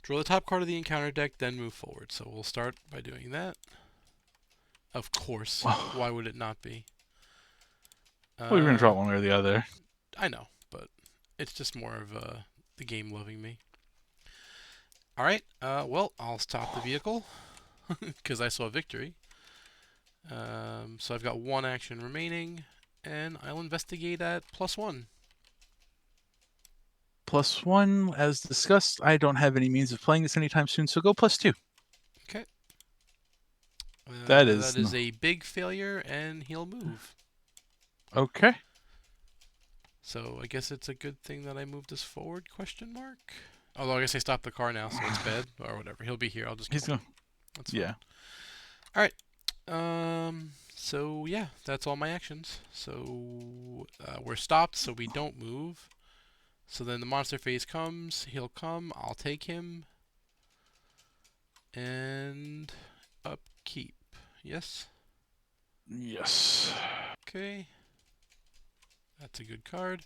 Draw the top card of the encounter deck, then move forward. So we'll start by doing that. Of course. Well, Why would it not be? we were going to draw Uh, one way or the other. I know, but it's just more of the game loving me. All right. Well, I'll stop the vehicle because I saw victory. So I've got 1 action remaining, and I'll investigate at +1. +1, as discussed. I don't have any means of playing this anytime soon, so go +2. Okay. That That is is a big failure, and he'll move. okay. So I guess it's a good thing that I moved this forward? Question mark. Although I guess I stopped the car now, so it's bad or whatever. He'll be here. I'll just He's kill going. him. That's fine. Yeah. All right. So yeah, that's all my actions. So we're stopped, so we don't move. So then the monster phase comes. He'll come. I'll take him. And upkeep. Yes. Yes. Okay. That's a good card.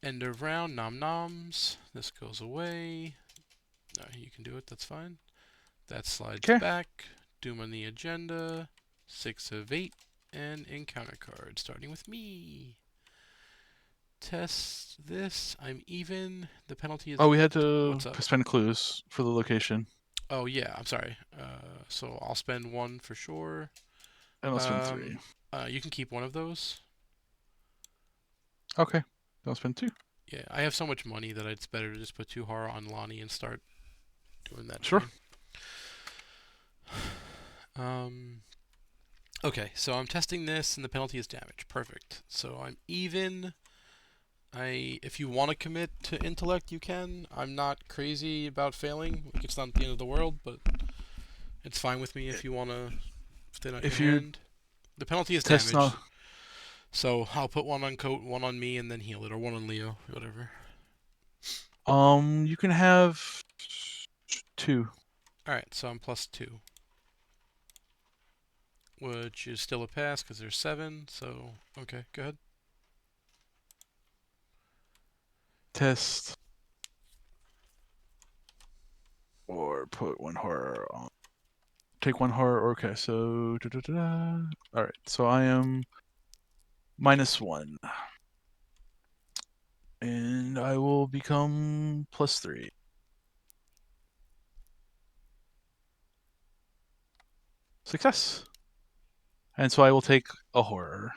End of round. Nom noms. This goes away. No, you can do it. That's fine. That slides Okay. back. Doom on the agenda. 6 of 8. And encounter card, starting with me. Test this. I'm even. The penalty is. Oh, we had to What's up? spend clues for the location. Oh yeah, I'm sorry. So I'll spend 1 for sure. And I'll spend 3. You can keep one of those. Okay. I'll spend 2. Yeah, I have so much money that it's better to just put 2 horror on Lonnie and start doing that Sure. train. Okay, so I'm testing this, and the penalty is damage. Perfect. So I'm even. If you want to commit to intellect, you can. I'm not crazy about failing. Like, it's not the end of the world, but it's fine with me if you want to thin out your If you hand. The penalty is test damage, now, so I'll put 1 on Coat, 1 on me, and then heal it, or 1 on Leo, whatever. you can have 2. All right, so I'm +2. which is still a pass because there's 7. So, okay, go ahead. Test. Or put 1 horror on. Take 1 horror. Okay, so. Alright, so I am -1. And I will become +3. Success. And so I will take a horror.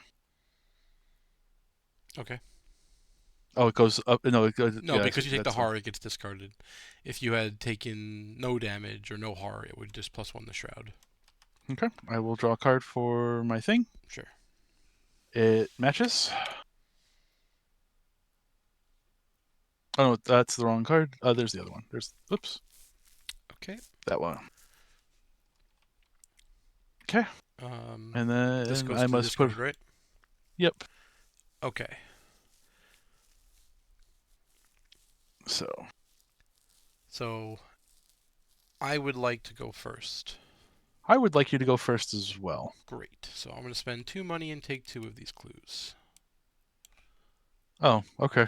Okay. Oh, it goes up. No, it goes. No, Yeah, because you take the that's fine. horror, it gets discarded. If you had taken no damage or no horror, it would just +1 the shroud. Okay, I will draw a card for my thing. Sure. It matches. Oh, no, that's the wrong card. There's the other one. Oops. Okay. That one. Okay. And This then goes I to the must put. discard, right? Yep. Okay. So, I would like to go first. I would like you to go first as well. Great. So I'm going to spend 2 money and take 2 of these clues. Oh, okay.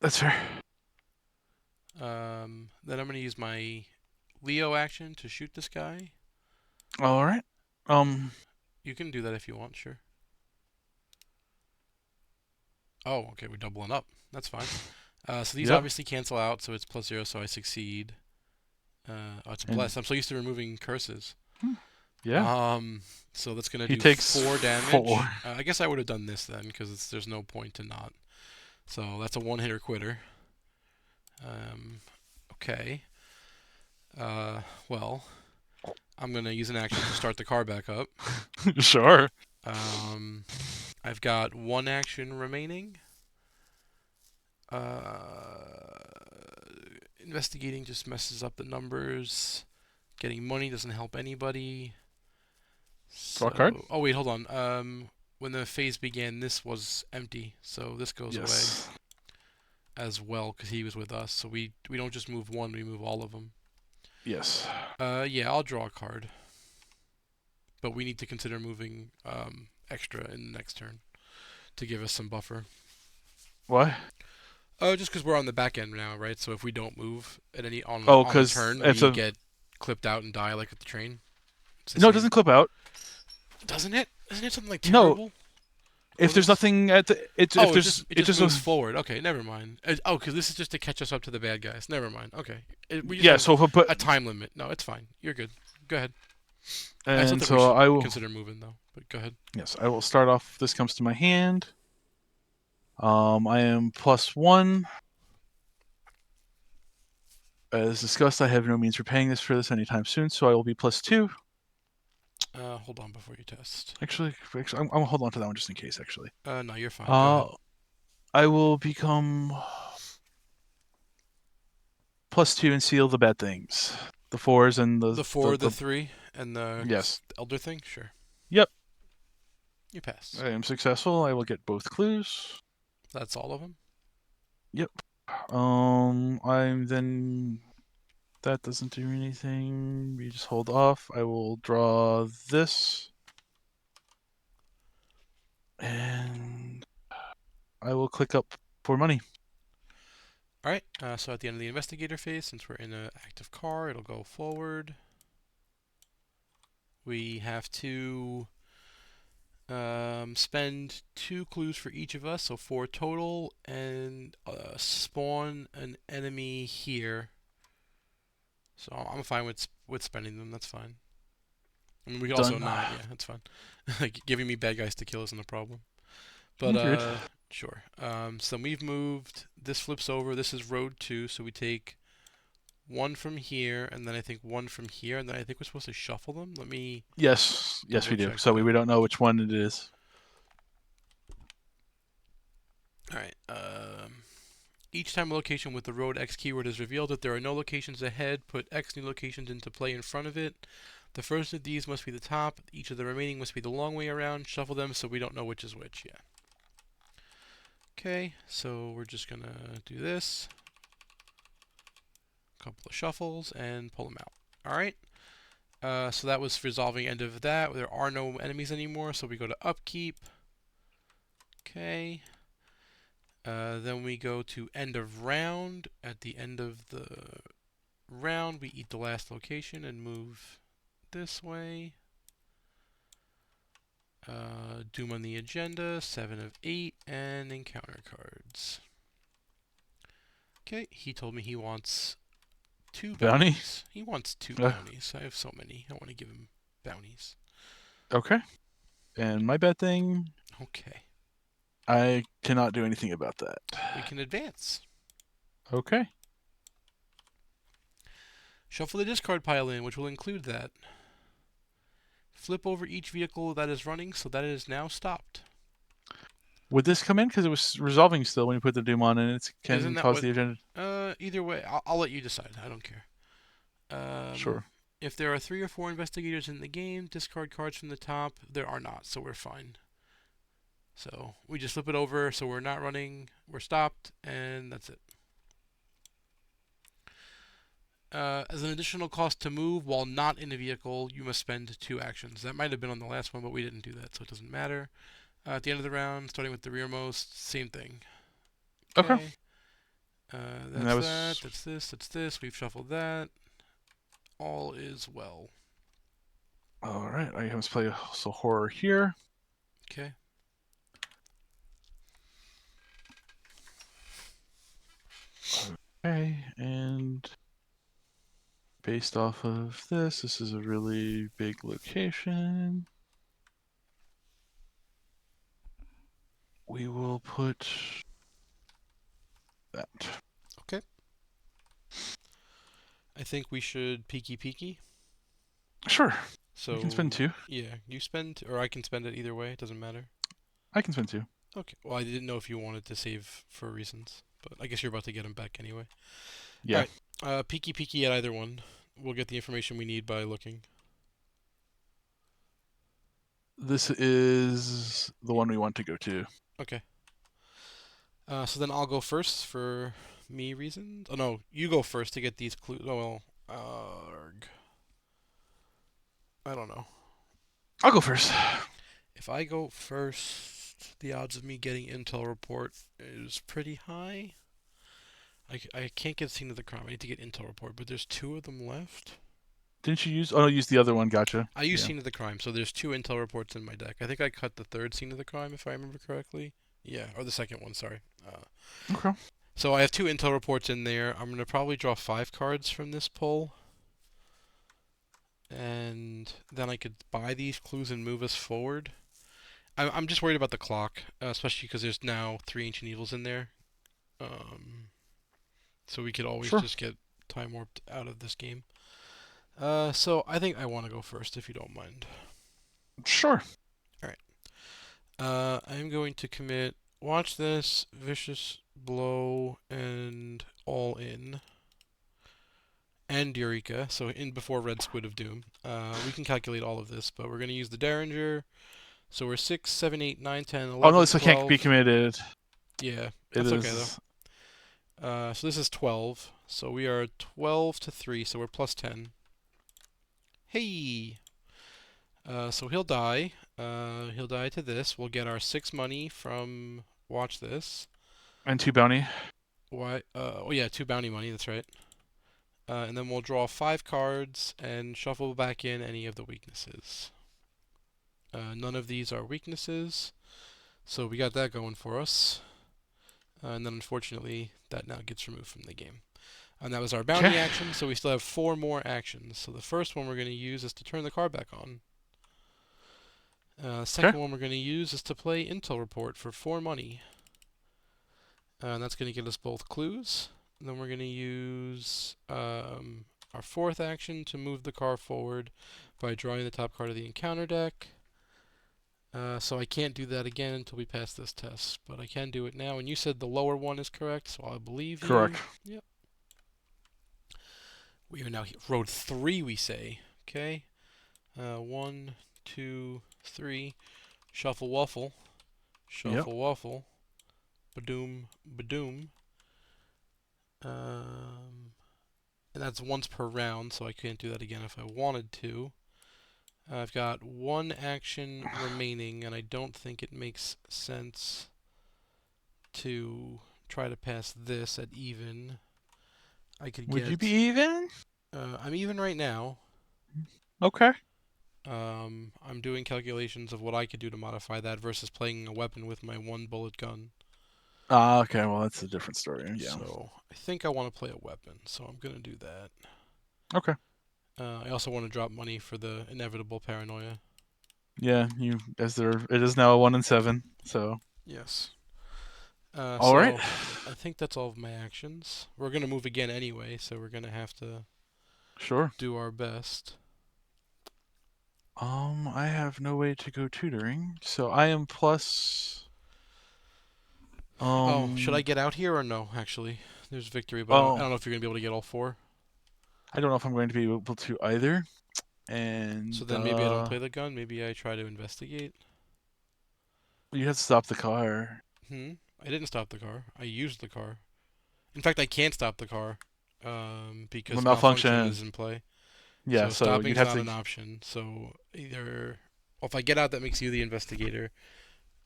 That's fair. Then I'm going to use my Leo action to shoot this guy. All right. You can do that if you want, sure. Oh, okay, we're doubling up. That's fine. So these Yep. obviously cancel out, so it's +0, so I succeed. Oh, it's a And bless. I'm so used to removing curses. yeah. So that's gonna He do takes 4 damage. 4. I guess I would have done this then, because there's no point to not. So that's a one-hitter quitter. Okay. Well, I'm gonna use an action to start the car back up. Sure. I've got 1 action remaining. Investigating just messes up the numbers. Getting money doesn't help anybody. Draw a card. Oh wait, hold on. When the phase began, this was empty, so this goes Yes. away as well because he was with us. So we don't just move 1, we move all of them. Yes. Yeah, I'll draw a card, but we need to consider moving extra in the next turn to give us some buffer. What? Just because we're on the back end now, right? So if we don't move at any on Oh, on a because turn, it's we a. get clipped out and die like at the train. It's the No, it same. doesn't clip out. Doesn't it? Isn't it something like No, terrible? if there's nothing at the. If Oh, there's. it It just just. moves forward. Okay, never mind. Oh, because this is just to catch us up to the bad guys. Never mind. Okay, we just Yeah, have so if I put. a time limit. No, it's fine. You're good. Go ahead. I still And think we so should I will. consider moving though. But go ahead. Yes, I will start off. This comes to my hand. I am +1. As discussed, I have no means of repaying this for this anytime soon, so I will be +2. Hold on before you test. Actually, I'm gonna hold on to that one just in case. Actually, No, you're fine. Go ahead. I will become +2 and seal the bad things, the 4s and The 4, the 3, and the yes. elder thing. Sure. Yep, You pass. I am successful. I will get both clues. That's all of them. Yep. I'm then. That doesn't do anything. We just hold off. I will draw this. And I will click up for money. All right. So at the end of the investigator phase, since we're in an active car, it'll go forward. We have to spend 2 clues for each of us, so 4 total, and spawn an enemy here. So I'm fine with spending them. That's fine. I mean, we could also Done. not. Yeah, that's fine. Like giving me bad guys to kill isn't a problem. But Good. sure. So we've moved. This flips over. This is road 2, so we take 1 from here, and then I think 1 from here, and then I think we're supposed to shuffle them. Let me. Yes, we do. Double-check So that. we don't know which one it is. All right. Each time a location with the road X keyword is revealed, if there are no locations ahead, put X new locations into play in front of it. The first of these must be the top. Each of the remaining must be the long way around. Shuffle them so we don't know which is which. Yeah. Okay, so we're just gonna do this. A couple of shuffles and pull them out. All right. So that was resolving end of that. There are no enemies anymore, so we go to upkeep. Okay. Then we go to end of round. At the end of the round, we eat the last location and move this way. Doom on the agenda, 7 of 8, and encounter cards. Okay, he told me he wants 2 Bounty? bounties. He wants 2 Uh, bounties. I have so many. I want to give him bounties. okay. And my bad thing, Okay. I cannot do anything about that. We can advance. Okay. Shuffle the discard pile in, which will include that. Flip over each vehicle that is running so that it is now stopped. Would this come in? Because it was resolving still when you put the Doom on, and it Isn't can that cause what? the agenda. Either way, I'll let you decide. I don't care. Sure. If there are 3 or 4 investigators in the game, discard cards from the top. There are not, so we're fine. So we just flip it over so we're not running, we're stopped, and that's it. As an additional cost to move while not in a vehicle, you must spend 2 actions. That might have been on the last one, but we didn't do that, so it doesn't matter. At the end of the round, starting with the rearmost, same thing. Okay. Okay. And That's that. That's this. That's this. We've shuffled that. All is well. All right. I have to play also horror here. Okay. Okay. And based off of this is a really big location. We will put that. Okay. I think we should peeky peeky. Sure. So You can spend 2. yeah, you spend or I can spend it either way. It doesn't matter. I can spend 2. Okay. Well, I didn't know if you wanted to save for reasons, but I guess you're about to get them back anyway. Yeah. All right. Peeky peeky at either one. We'll get the information we need by looking. This is the one we want to go to. Okay. So then I'll go first for me reasons. Oh no, you go first to get these clues. Oh well. I don't know. I'll go first. If I go first, the odds of me getting intel report is pretty high. I can't get scene of the crime. I need to get intel report, but there's 2 of them left. Didn't you use? Oh, no, use the other one. Gotcha. I use Yeah. scene of the crime, so there's 2 intel reports in my deck. I think I cut the 3rd scene of the crime if I remember correctly. Yeah, or the 2nd one. Sorry. Okay. So I have 2 intel reports in there. I'm gonna probably draw 5 cards from this pull, and then I could buy these clues and move us forward. I'm just worried about the clock, especially because there's now 3 ancient evils in there. So we could always Sure. just get time warped out of this game. So I think I want to go first, if you don't mind. Sure. I'm going to commit. Watch this, vicious blow, and all in, and Eureka. So in before Red Squid of Doom. We can calculate all of this, but we're going to use the Derringer. So we're 6, 7, 8, 9, 10, 11, Oh no, this 12. can't be committed. Yeah, It that's okay is. though. So this is 12. So we are 12 to 3, so we're plus 10. Hey! So he'll die. He'll die to this. We'll get our 6 money from watch this. And 2 bounty. Why? Oh yeah, 2 bounty money. That's right. And then we'll draw 5 cards and shuffle back in any of the weaknesses. None of these are weaknesses, so we got that going for us. And then unfortunately, that now gets removed from the game. And that was our bounty Okay. action, so we still have 4 more actions. So the first one we're going to use is to turn the card back on. Second one we're going to use is to play Intel Report for 4 money. And that's going to get us both clues. And then we're going to use our 4th action to move the car forward by drawing the top card of the encounter deck. So I can't do that again until we pass this test, but I can do it now. And you said the lower one is correct, so I believe you. Correct. Yep. We are now road 3, we say. Okay. 1, 2, 3. Shuffle waffle. Shuffle waffle. Badoom, badoom. And that's once per round, so I can't do that again if I wanted to. I've got one action remaining, and I don't think it makes sense to try to pass this at even. I could Would you be get. even? I'm even right now. Okay. I'm doing calculations of what I could do to modify that versus playing a weapon with my one bullet gun. Ah, okay. Well, that's a different story. Yeah. So I think I want to play a weapon, so I'm gonna do that. Okay. I also want to drop money for the inevitable paranoia. Yeah. It is now a 1 in 7. So. Yes. All right. So I think that's all of my actions. We're gonna move again anyway, so we're gonna have to Sure. do our best. I have no way to go tutoring, so I am plus. Oh, should I Um. get out here or no? Actually, there's victory, but I Well, don't know if you're gonna be able to get all four. I don't know if I'm going to be able to either. So And then maybe I don't play the gun. Maybe I try to investigate. you have to stop the car. I didn't stop the car. I used the car. In fact, I can't stop the car because malfunction Malfunction. is in play. Yeah. So So stopping you'd is have not to. an option. So either, well, if I get out, that makes you the investigator.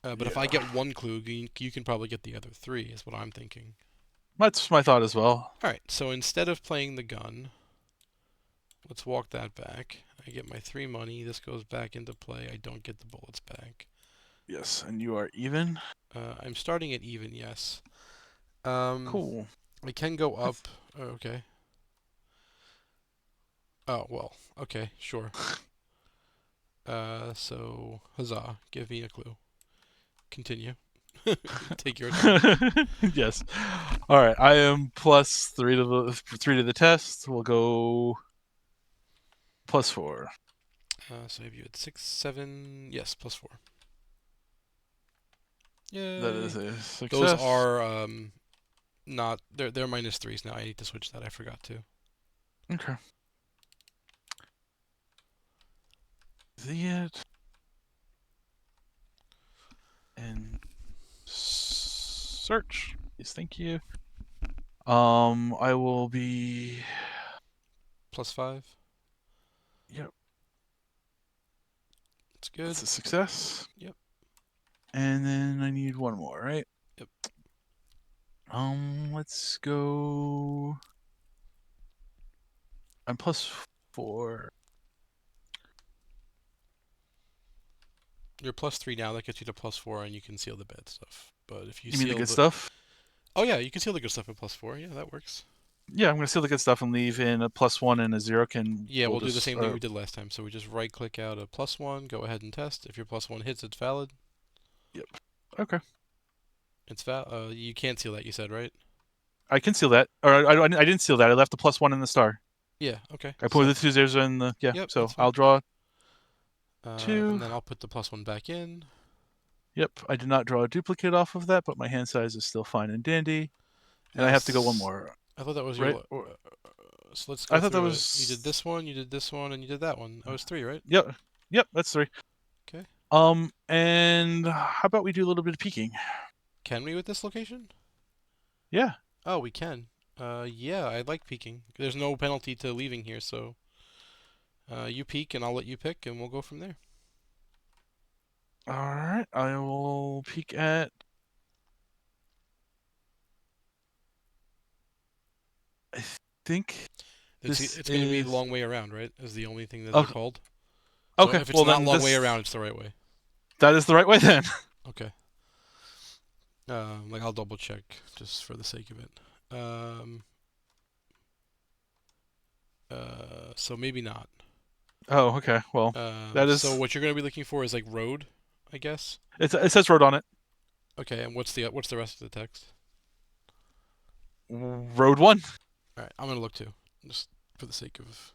But if I Yeah. get one clue, you can probably get the other three. Is what I'm thinking. That's my thought as well. All right. So instead of playing the gun, let's walk that back. I get my 3 money. This goes back into play. I don't get the bullets back. Yes, and you are even. I'm starting at even. Yes. Um, Cool. I can go up. Oh, okay. Oh well. Okay. Sure. So huzzah! Give me a clue. Continue. Take your time. Yes. All right. I am plus 3 to the test. We'll go +4. So I have you at 6, 7. Yes, +4. That is Yay! a Those success. are not. They're -3s now. I need to switch that. I forgot to. Okay. See it. And search. Yes, thank you. I will be. +5. Yep, It's good. that's a success. Yep. And then I need one more, right? Yep. Let's go. I'm +4. You're +3 now. That gets you to +4, and you can seal the bad stuff. But if you You mean the seal good the. stuff? Oh yeah, you can seal the good stuff at +4. Yeah, that works. Yeah, I'm gonna seal the good stuff and leave in a +1 and a 0. Yeah, We'll we'll do the just same thing we did last time. So we just right click out a +1, go ahead and test. If your +1 hits, it's valid. Yep. Okay. You can't seal that, you said, right? I can seal that, or I didn't seal that. I left the +1 in the star. Yeah, okay. I put So, the 2 zeros in the yep, So that's I'll fine. draw And 2. then I'll put the +1 back in. Yep. I did not draw a duplicate off of that, but my hand size is still fine and dandy. And I Now, have to go one more, I thought that was right? your. So let's I go thought that through it. You did was. this one, you did this one, and you did that one. That was 3, right? Yep. Yep. That's 3. Okay. And how about we do a little bit of peeking? Can we with this location? Yeah. Oh, we can. Yeah, I like peeking. There's no penalty to leaving here, so you peek and I'll let you pick, and we'll go from there. All right. I will peek at. I think this It's going to be the is. long way around, right? Is the only thing that they're Okay. called. So Okay. if it's Well, not then long way this. around, it's the right way. That is the right way then. Okay. Like I'll double check just for the sake of it. Um, so maybe not. Oh, okay. Well, that So is. what you're gonna be looking for is like road, I guess. It says road on it. Okay, and what's the rest of the text? Road 1. All right, I'm gonna look too, just for the sake of.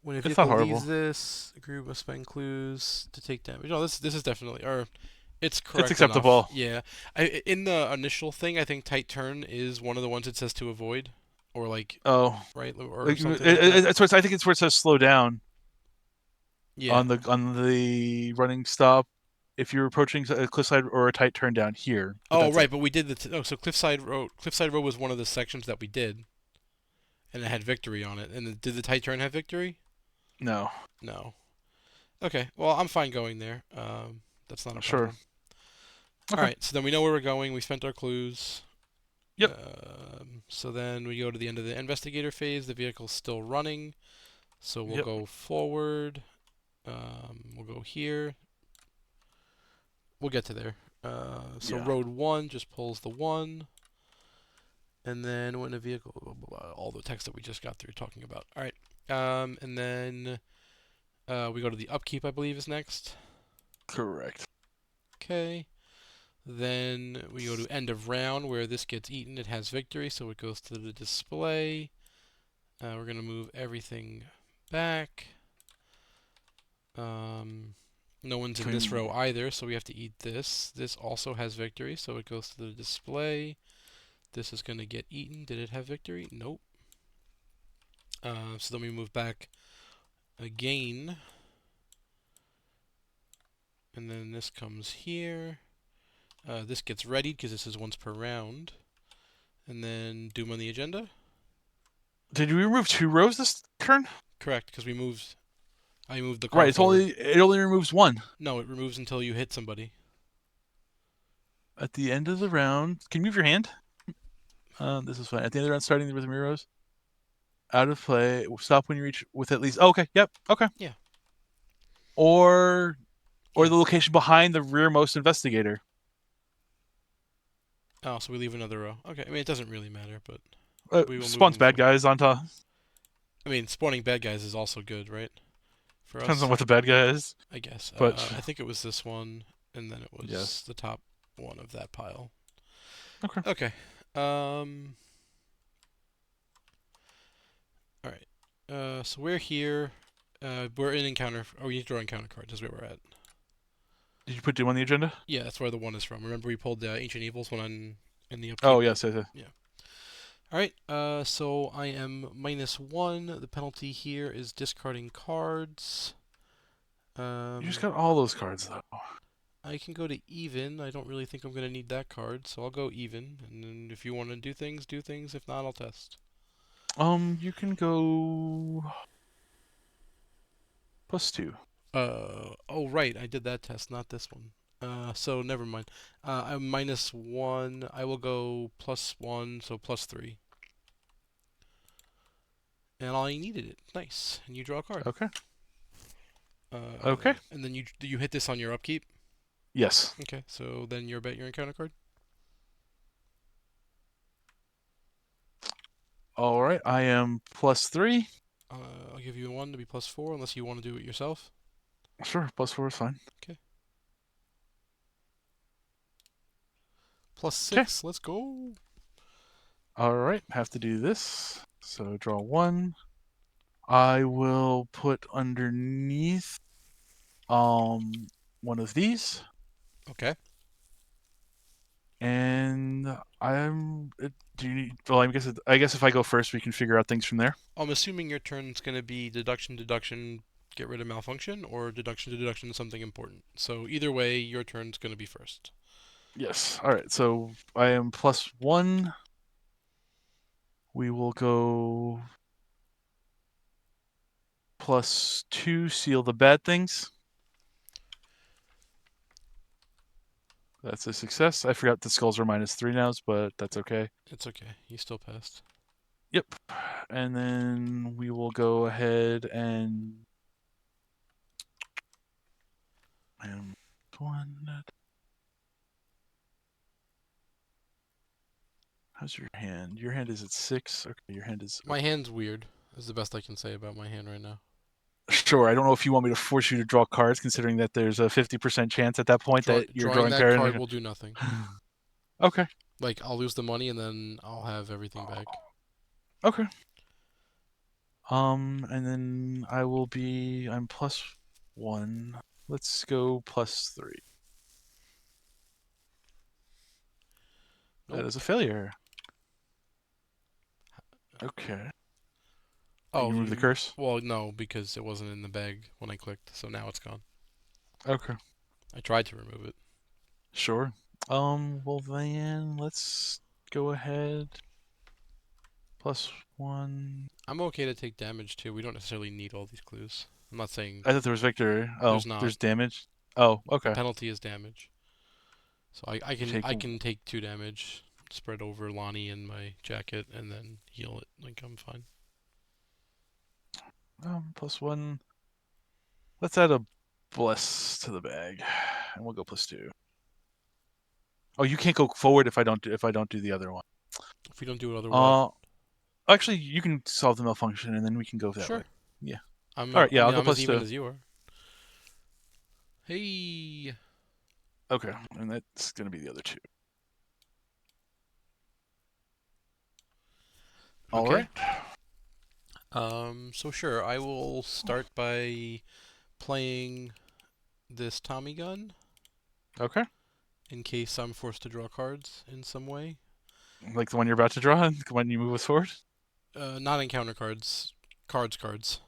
When a It's not vehicle horrible. leaves this, a group must spend clues to take damage. No, this is definitely, or it's It's correct enough. acceptable. Yeah, in the initial thing, I think tight turn is one of the ones it says to avoid, or like Oh, right or like, something like that. I think it's where it says slow down Yeah. on the running stop. If you're approaching a cliffside or a tight turn down here, but Oh that's right, it. but we did the oh so Cliffside Road. Cliffside Road was one of the sections that we did. and it had victory on it. And did the Titan have victory? No. No. Okay. Well, I'm fine going there. That's not a Sure. problem. All Okay. right. So then we know where we're going. We spent our clues. Yep. So then we go to the end of the investigator phase. The vehicle's still running. So we'll Yep. go forward. We'll go here. We'll get to there. So Yeah. road 1 just pulls the 1. And then when a vehicle, blah, blah, blah, all the text that we just got through talking about. All right. And then we go to the upkeep, I believe, is next. Correct. Okay. Then we go to end of round where this gets eaten. It has victory, so it goes to the display. We're going to move everything back. No one's in this row either, so we have to eat this. This also has victory, so it goes to the display. This is going to get eaten. Did it have victory? Nope. So then we move back again. And then this comes here. This gets readied because this is once per round. And then Doom on the agenda? Did we remove 2 rows this turn? Correct, because I moved the car Right. forward. It only removes 1 No, it removes until you hit somebody. at the end of the round. Can you move your hand? This is fine. At the end of the round, starting with the mirrors. Out of play. Stop when you reach with at least. Oh, okay. Yep. Okay. Yeah. Or Yeah. the location behind the rearmost investigator. Oh, so we leave another row. Okay, I mean, it doesn't really matter, but we will move Spawns them bad from. guys onto. I mean, spawning bad guys is also good, right? For Depends on us, what the bad guy is. I guess. But I think it was this one, and then it was yes. the top one of that pile. Okay. Okay. All right. So we're here. We're in encounter. Oh, we need to draw encounter cards. That's where we're at. Did you put Doom on the agenda? Yeah, that's where the one is from. Remember we pulled the Ancient Evils one in the upkeep? Oh, yes. Yes. Yeah. All right. So I am -1. The penalty here is discarding cards. You just got all those cards, though. I can go to even. I don't really think I'm going to need that card, so I'll go even. And then if you want to do things, do things. If not, I'll test. You can go +2. Oh, right. I did that test, not this one. So never mind. I'm -1. I will go +1, so +3. And I needed it. Nice. And you draw a card. Okay. Okay. And then you hit this on your upkeep. Yes. Okay. So then your encounter card. All right. I am +3. I'll give you 1 to be +4, unless you want to do it yourself. Sure. +4 is fine. Okay. +6. Let's go. All right. Have to do this. So draw 1. I will put underneath one of these. Okay. And do you need, well, I guess if I go first, we can figure out things from there. I'm assuming your turn's going to be deduction, deduction, get rid of malfunction, or deduction to deduction something important. So either way, your turn's going to be first. Yes. All right. So I am +1. We will go +2, seal the bad things. That's a success. I forgot the skulls are -3 now, but that's okay. It's okay. You still passed. Yep. And then we will go ahead and one. How's your hand? Your hand is at 6. Okay, your hand is. My hand's weird. Is the best I can say about my hand right now. Sure. I don't know if you want me to force you to draw cards, considering that there's a 50% chance at that point that you're Drawing drawing that cards. card will do nothing. Okay. Like, I'll lose the money and then I'll have everything back. Okay. And then I'm +1. Let's go +3. Nope. That is a failure. Okay. Oh, You remove the curse? Well, no, because it wasn't in the bag when I clicked, so now it's gone. Okay. I tried to remove it. Sure. Well then let's go ahead. +1. I'm okay to take damage too. We don't necessarily need all these clues. I'm not saying I thought there was victory. there's Oh, not. there's damage. Oh, The okay. penalty is damage. So I You can take I can take 2 damage, spread over Lonnie and my jacket, and then heal it. Like I'm fine. +1. Let's add a bless to the bag, and we'll go +2. Oh, you can't go forward if I don't do the other one. If we don't do another what? Uh, actually, you can solve the malfunction, and then we can go that way. Sure. Yeah. I'm All right. I Yeah, I'll mean go I'm as plus even two. as you are. Hey. Okay, and that's gonna be the other two. All Okay. right. So sure, I will start by playing this Tommy gun Okay. in case I'm forced to draw cards in some way. Like the one you're about to draw when you move us forward. Not encounter cards, cards.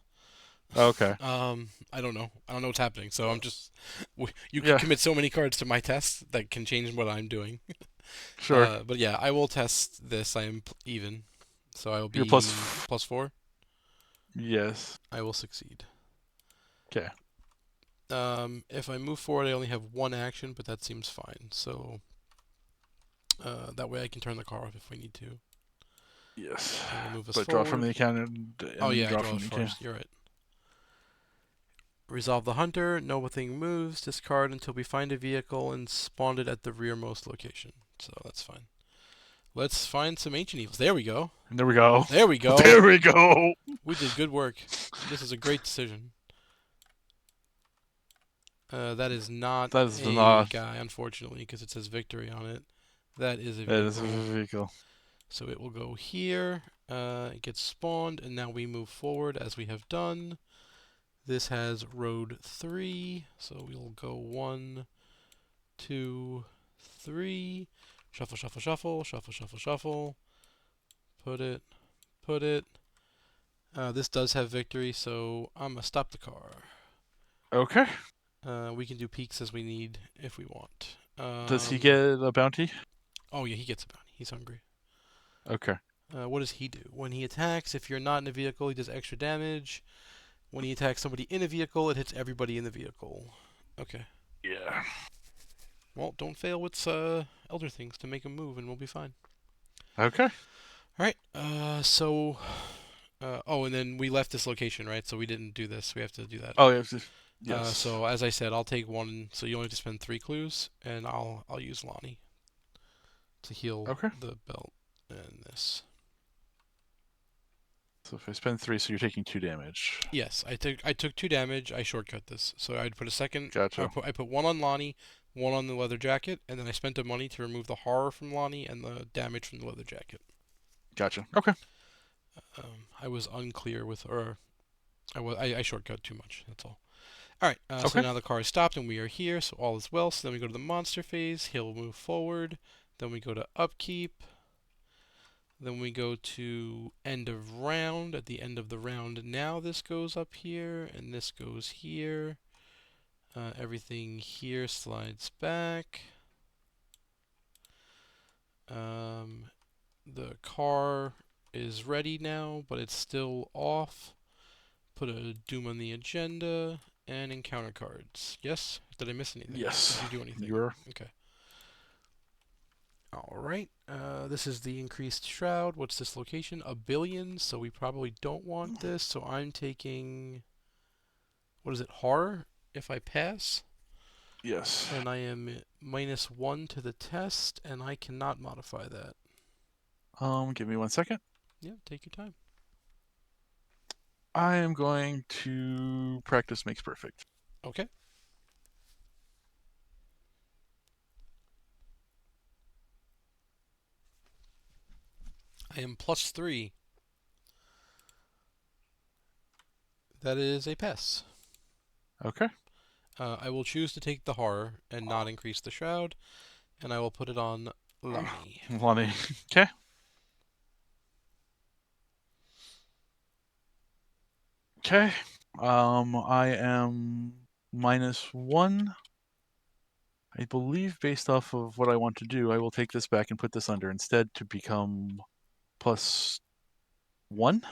Okay. I don't know. I don't know what's happening. So I'm just. You can Yeah. commit so many cards to my test that can change what I'm doing. Sure. But yeah, I will test this. I am even, so I will You're be +4. Yes. I will succeed. Okay. If I move forward, I only have 1 action, but that seems fine. So that way I can turn the car off if we need to. Yes. And we'll move us But draw from the forward. account and Oh then yeah, I draw draw from it the account. first. You're right. Resolve the hunter. Nothing moves. Discard until we find a vehicle and spawn it at the rearmost location. So that's fine. Let's find some ancient evils. There we go. There we go. There we go. There we go. We did good work. This is a great decision. That is not That is a not. guy, unfortunately, because it says victory on it. That is a That is a vehicle. vehicle. So it will go here. It gets spawned, and now we move forward as we have done. This has road 3, so we'll go 1, 2, 3. Shuffle, shuffle, shuffle, shuffle, shuffle, shuffle. Put it, put it. This does have victory, so I'm gonna stop the car. Okay. We can do peaks as we need if we want. Does he get a bounty? Oh yeah, he gets a bounty. He's hungry. Okay. What does he do? When he attacks, if you're not in a vehicle, he does extra damage. When he attacks somebody in a vehicle, it hits everybody in the vehicle. Okay. Yeah. Well, don't fail with elder things to make him move, and we'll be fine. Okay. All right. Oh, and then we left this location, right? So we didn't do this. We have to do that. Oh, yes. So as I said, I'll take 1. So you only have to spend 3 clues, and I'll use Lonnie to heal Okay. the belt and this. So if I spend 3, so you're taking 2 damage. Yes, I took 2 damage. I shortcut this, so I'd put a second. Gotcha. I put 1 on Lonnie, 1 on the leather jacket, and then I spent the money to remove the horror from Lonnie and the damage from the leather jacket. Gotcha. Okay. I was unclear with, or I shortcut too much. That's all. All right. So Okay. now the car is stopped and we are here, so all is well. So then we go to the monster phase. He'll move forward. Then we go to upkeep. Then we go to end of round. At the end of the round, now this goes up here, and this goes here. Everything here slides back. The car is ready now, but it's still off. Put a Doom on the agenda, and encounter cards. Yes? Did I miss anything? Yes. Did you do anything? You're. Okay. Alright, this is the increased shroud. What's this location? 1 billion, so we probably don't want this. So I'm taking, what is it, horror, if I pass? Yes. And I am -1 to the test, and I cannot modify that. Give me 1 second. Yeah, take your time. I am going to practice makes perfect. Okay. I am +3. That is a pass. Okay. I will choose to take the horror and not increase the shroud, and I will put it on Lonnie. Lonnie. Okay. Okay. I am -1. I believe based off of what I want to do, I will take this back and put this under instead to become +2. 1.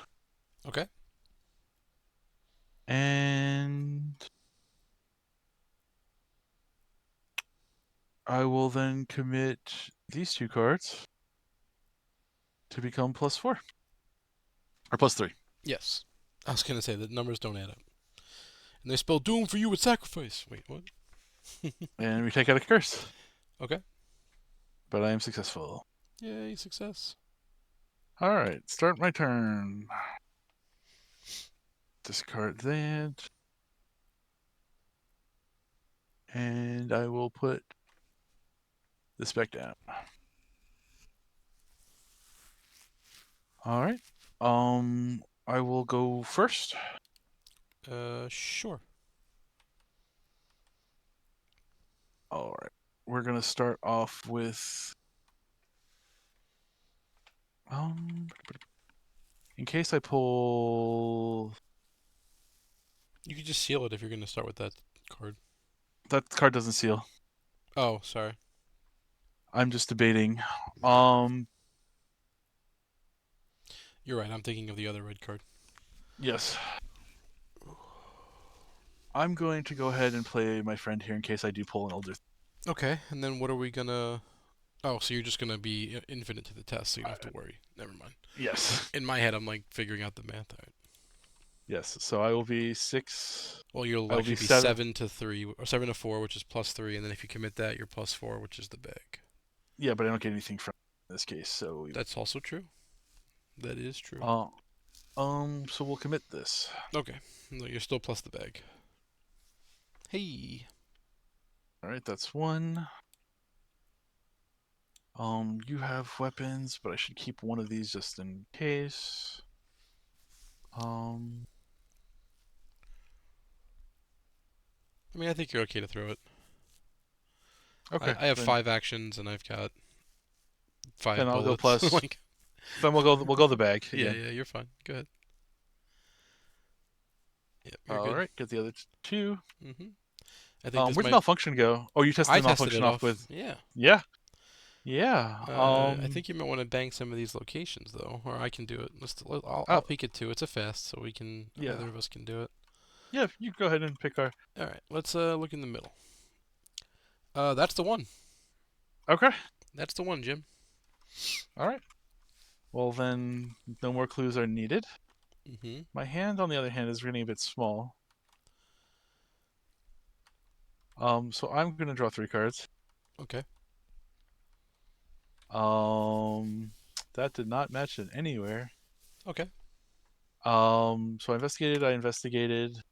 Okay. And I will then commit these 2 cards to become +4. Or +3. Yes. I was gonna say the numbers don't add up. And they spell doom for you with sacrifice. Wait, what? And we take out a curse. Okay. But I am successful. Yay, success. Alright, start my turn. Discard that. And I will put this back down. Alright. I will go first. Sure. Alright. We're gonna start off with in case I pull You could just seal it if you're gonna start with that card. that card doesn't seal. Oh, sorry. I'm just debating. Um You're right. I'm thinking of the other red card. yes. I'm going to go ahead and play my friend here in case I do pull an older. Okay. And then what are we gonna? Oh, so you're just gonna be infinite to the test, so you don't have to worry. Never mind. Yes. In my head, I'm like figuring out the math. All right. Yes. So I will be 6. Well, you'll I will be actually be 7. 7 to 3 or 7 to 4, which is +3, and then if you commit that, you're +4, which is the bag. Yeah, but I don't get anything from this case. So That's also true. That is true. uh, so we'll commit this. Okay. No, you're still plus the bag. Hey. All right, that's 1. You have weapons, but I should keep one of these just in case. Um, I mean, I think you're okay to throw it. okay, I have 5 actions and I've got 5 then I'll go bullets. plus. Like, Then we'll go the bag yeah, again. yeah, you're fine. Go ahead. Yep, you're All good. right, get the other 2. Mm-hmm. I think this Where'd the might. malfunction go? Oh, you tested I the tested malfunction it off off. with. Yeah. Yeah, yeah. I think you might want to bang some of these locations though, or I can do it. I'll Oh, peek it too. It's a fast, so we can yeah, either of us can do it. yeah. You go ahead and pick our. All right, let's look in the middle. That's the one. Okay. That's the one, Jim. All right. Well, then no more clues are needed. Mm-hmm. My hand, on the other hand, is getting a bit small. So I'm gonna draw 3 cards. Okay. That did not match it anywhere. Okay. So I investigated,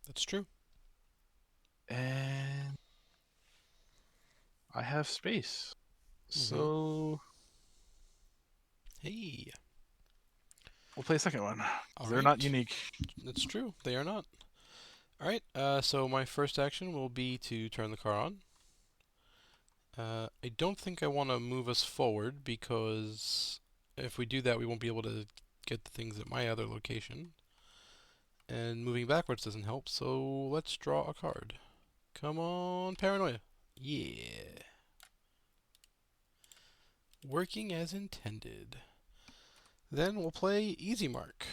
That's true. and I have space. Mm-hmm. So Hey. we'll play a second one. All They're not right. unique. That's true. They are not. All right. So my first action will be to turn the car on. I don't think I want to move us forward because if we do that, we won't be able to get the things at my other location. And moving backwards doesn't help, so let's draw a card. Come on, Paranoia. Yeah. Working as intended. Then we'll play Easy Mark.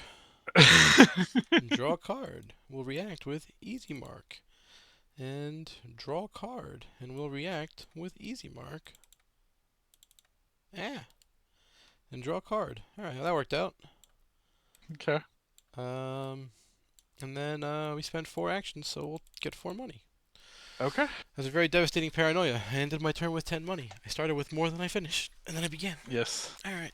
Draw a card. We'll react with Easy Mark. And draw a card. And we'll react with Easy Mark. Ah. And draw a card. Alright, that worked out. Okay. And then we spent 4 actions, so we'll get 4 money. Okay. That was a very devastating paranoia. I ended my turn with 10 money. I started with more than I finished, and then I began. Yes. Alright.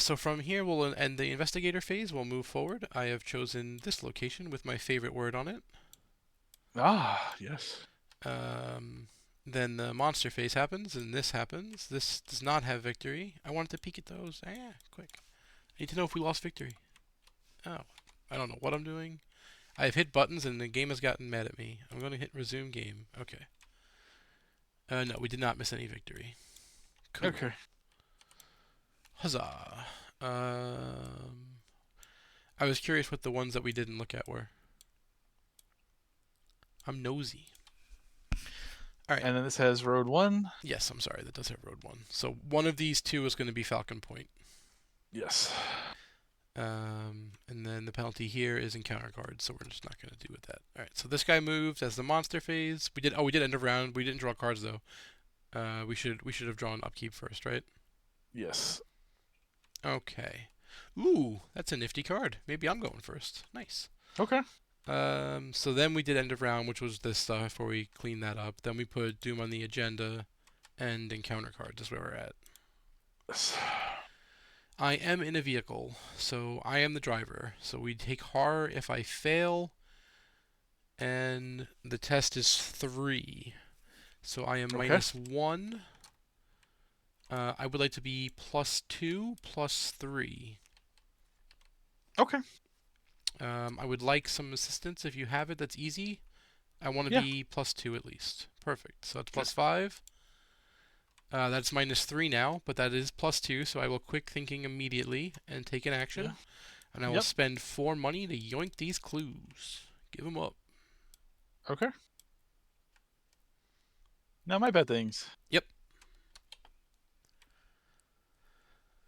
So from here, we'll end the investigator phase. We'll move forward. I have chosen this location with my favorite word on it. Ah, yes. Then the monster phase happens, and this happens. This does not have victory. I wanted to peek at those. Quick. I need to know if we lost victory. Oh, I don't know what I'm doing. I've hit buttons, and the game has gotten mad at me. I'm going to hit resume game. Okay. No, we did not miss any victory. Cool. Okay. Huzzah. I was curious what the ones that we didn't look at were. I'm nosy. Alright. And then this has road 1. Yes, I'm sorry. That does have road 1. So one of these 2 is going to be Falcon Point. Yes. And then the penalty here is encounter cards, so we're just not going to do with that. All right, so this guy moves as the monster phase. We did end of round. We didn't draw cards though. We should have drawn upkeep first, right? Yes. Okay. Ooh, that's a nifty card. Maybe I'm going first. Nice. Okay. So then we did end of round, which was this stuff where we cleaned that up. Then we put Doom on the agenda and encounter cards is where we're at. Yes. I am in a vehicle, so I am the driver. So we take horror if I fail, and the test is 3. So I am Okay. -1. I would like to be +2, +3. Okay. I would like some assistance if you have it. That's easy. I want to Yeah. be +2 at least. Perfect. So that's +5. That's -3 now, but that is +2, so I will quick thinking immediately and take an action. Yeah. And I will spend 4 money to yoink these clues. Give them up. Okay. Now my bad things. Yep.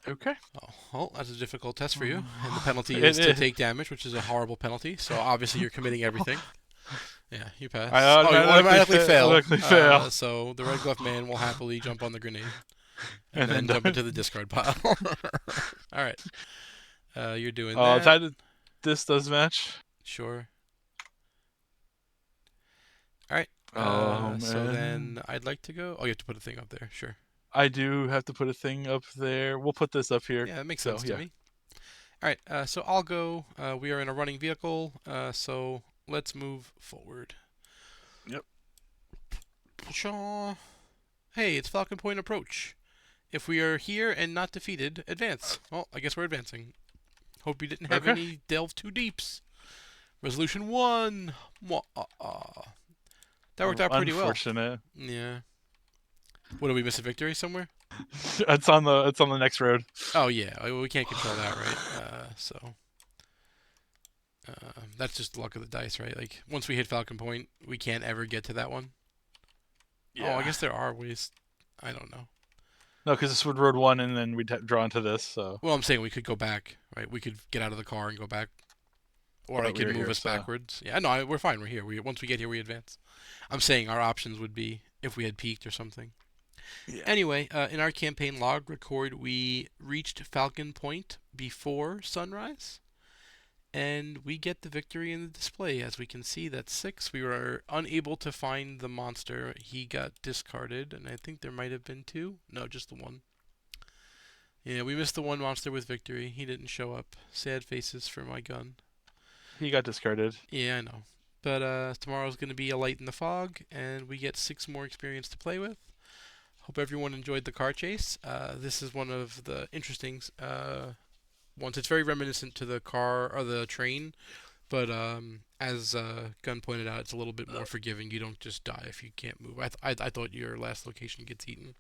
Okay. Oh, well, that's a difficult test for you. And the penalty It is to is. take damage, which is a horrible penalty. So obviously you're committing everything. Yeah, you pass. I Oh, you automatically fail. automatically fail. So the red glove man will happily jump on the grenade. And, And then then jump into the discard pile. All right. You're doing Oh, that. this does match. Sure. All right. Oh man. So then I'd like to go. Oh, you have to put a thing up there. Sure. I do have to put a thing up there. We'll put this up here. Yeah, that makes So, sense to me. All right. So I'll go. We are in a running vehicle. So let's move forward. Yep. Pshaw. Hey, it's Falcon Point approach. If we are here and not defeated, advance. Well, I guess we're advancing. Hope you didn't have Okay. any delve too deeps. Resolution 1. That worked out pretty well. Unfortunate. Yeah. What, did we miss a victory somewhere? It's on the next road. Oh, yeah. We can't control that, right? That's just the luck of the dice, right? Like, once we hit Falcon Point, we can't ever get to that one. Yeah. Oh, I guess there are ways. I don't know. No, because this would road 1, and then we'd draw into this. So. Well, I'm saying we could go back, right? We could get out of the car and go back. Or I could move us backwards. Yeah, no, we're fine. We're here. Once we get here, we advance. I'm saying our options would be if we had peaked or something. Yeah. Anyway, in our campaign log record, we reached Falcon Point before sunrise. And we get the victory in the display. As we can see, that's 6. We were unable to find the monster. He got discarded, and I think there might have been 2. No, just the 1. Yeah, we missed the 1 monster with victory. He didn't show up. Sad faces for my gun. He got discarded. Yeah, I know. But tomorrow's going to be a light in the fog, and we get 6 more experience to play with. Hope everyone enjoyed the car chase. This is one of the interesting ones. It's very reminiscent to the car or the train, but as Gunn pointed out, it's a little bit more forgiving. You don't just die if you can't move. I thought your last location gets eaten.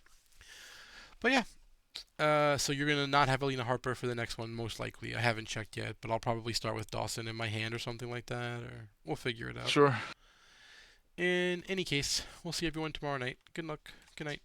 But yeah. So you're going to not have Alina Harper for the next one, most likely. I haven't checked yet, but I'll probably start with Dawson in my hand or something like that, or we'll figure it out. Sure. In any case, we'll see everyone tomorrow night. Good luck. Good night.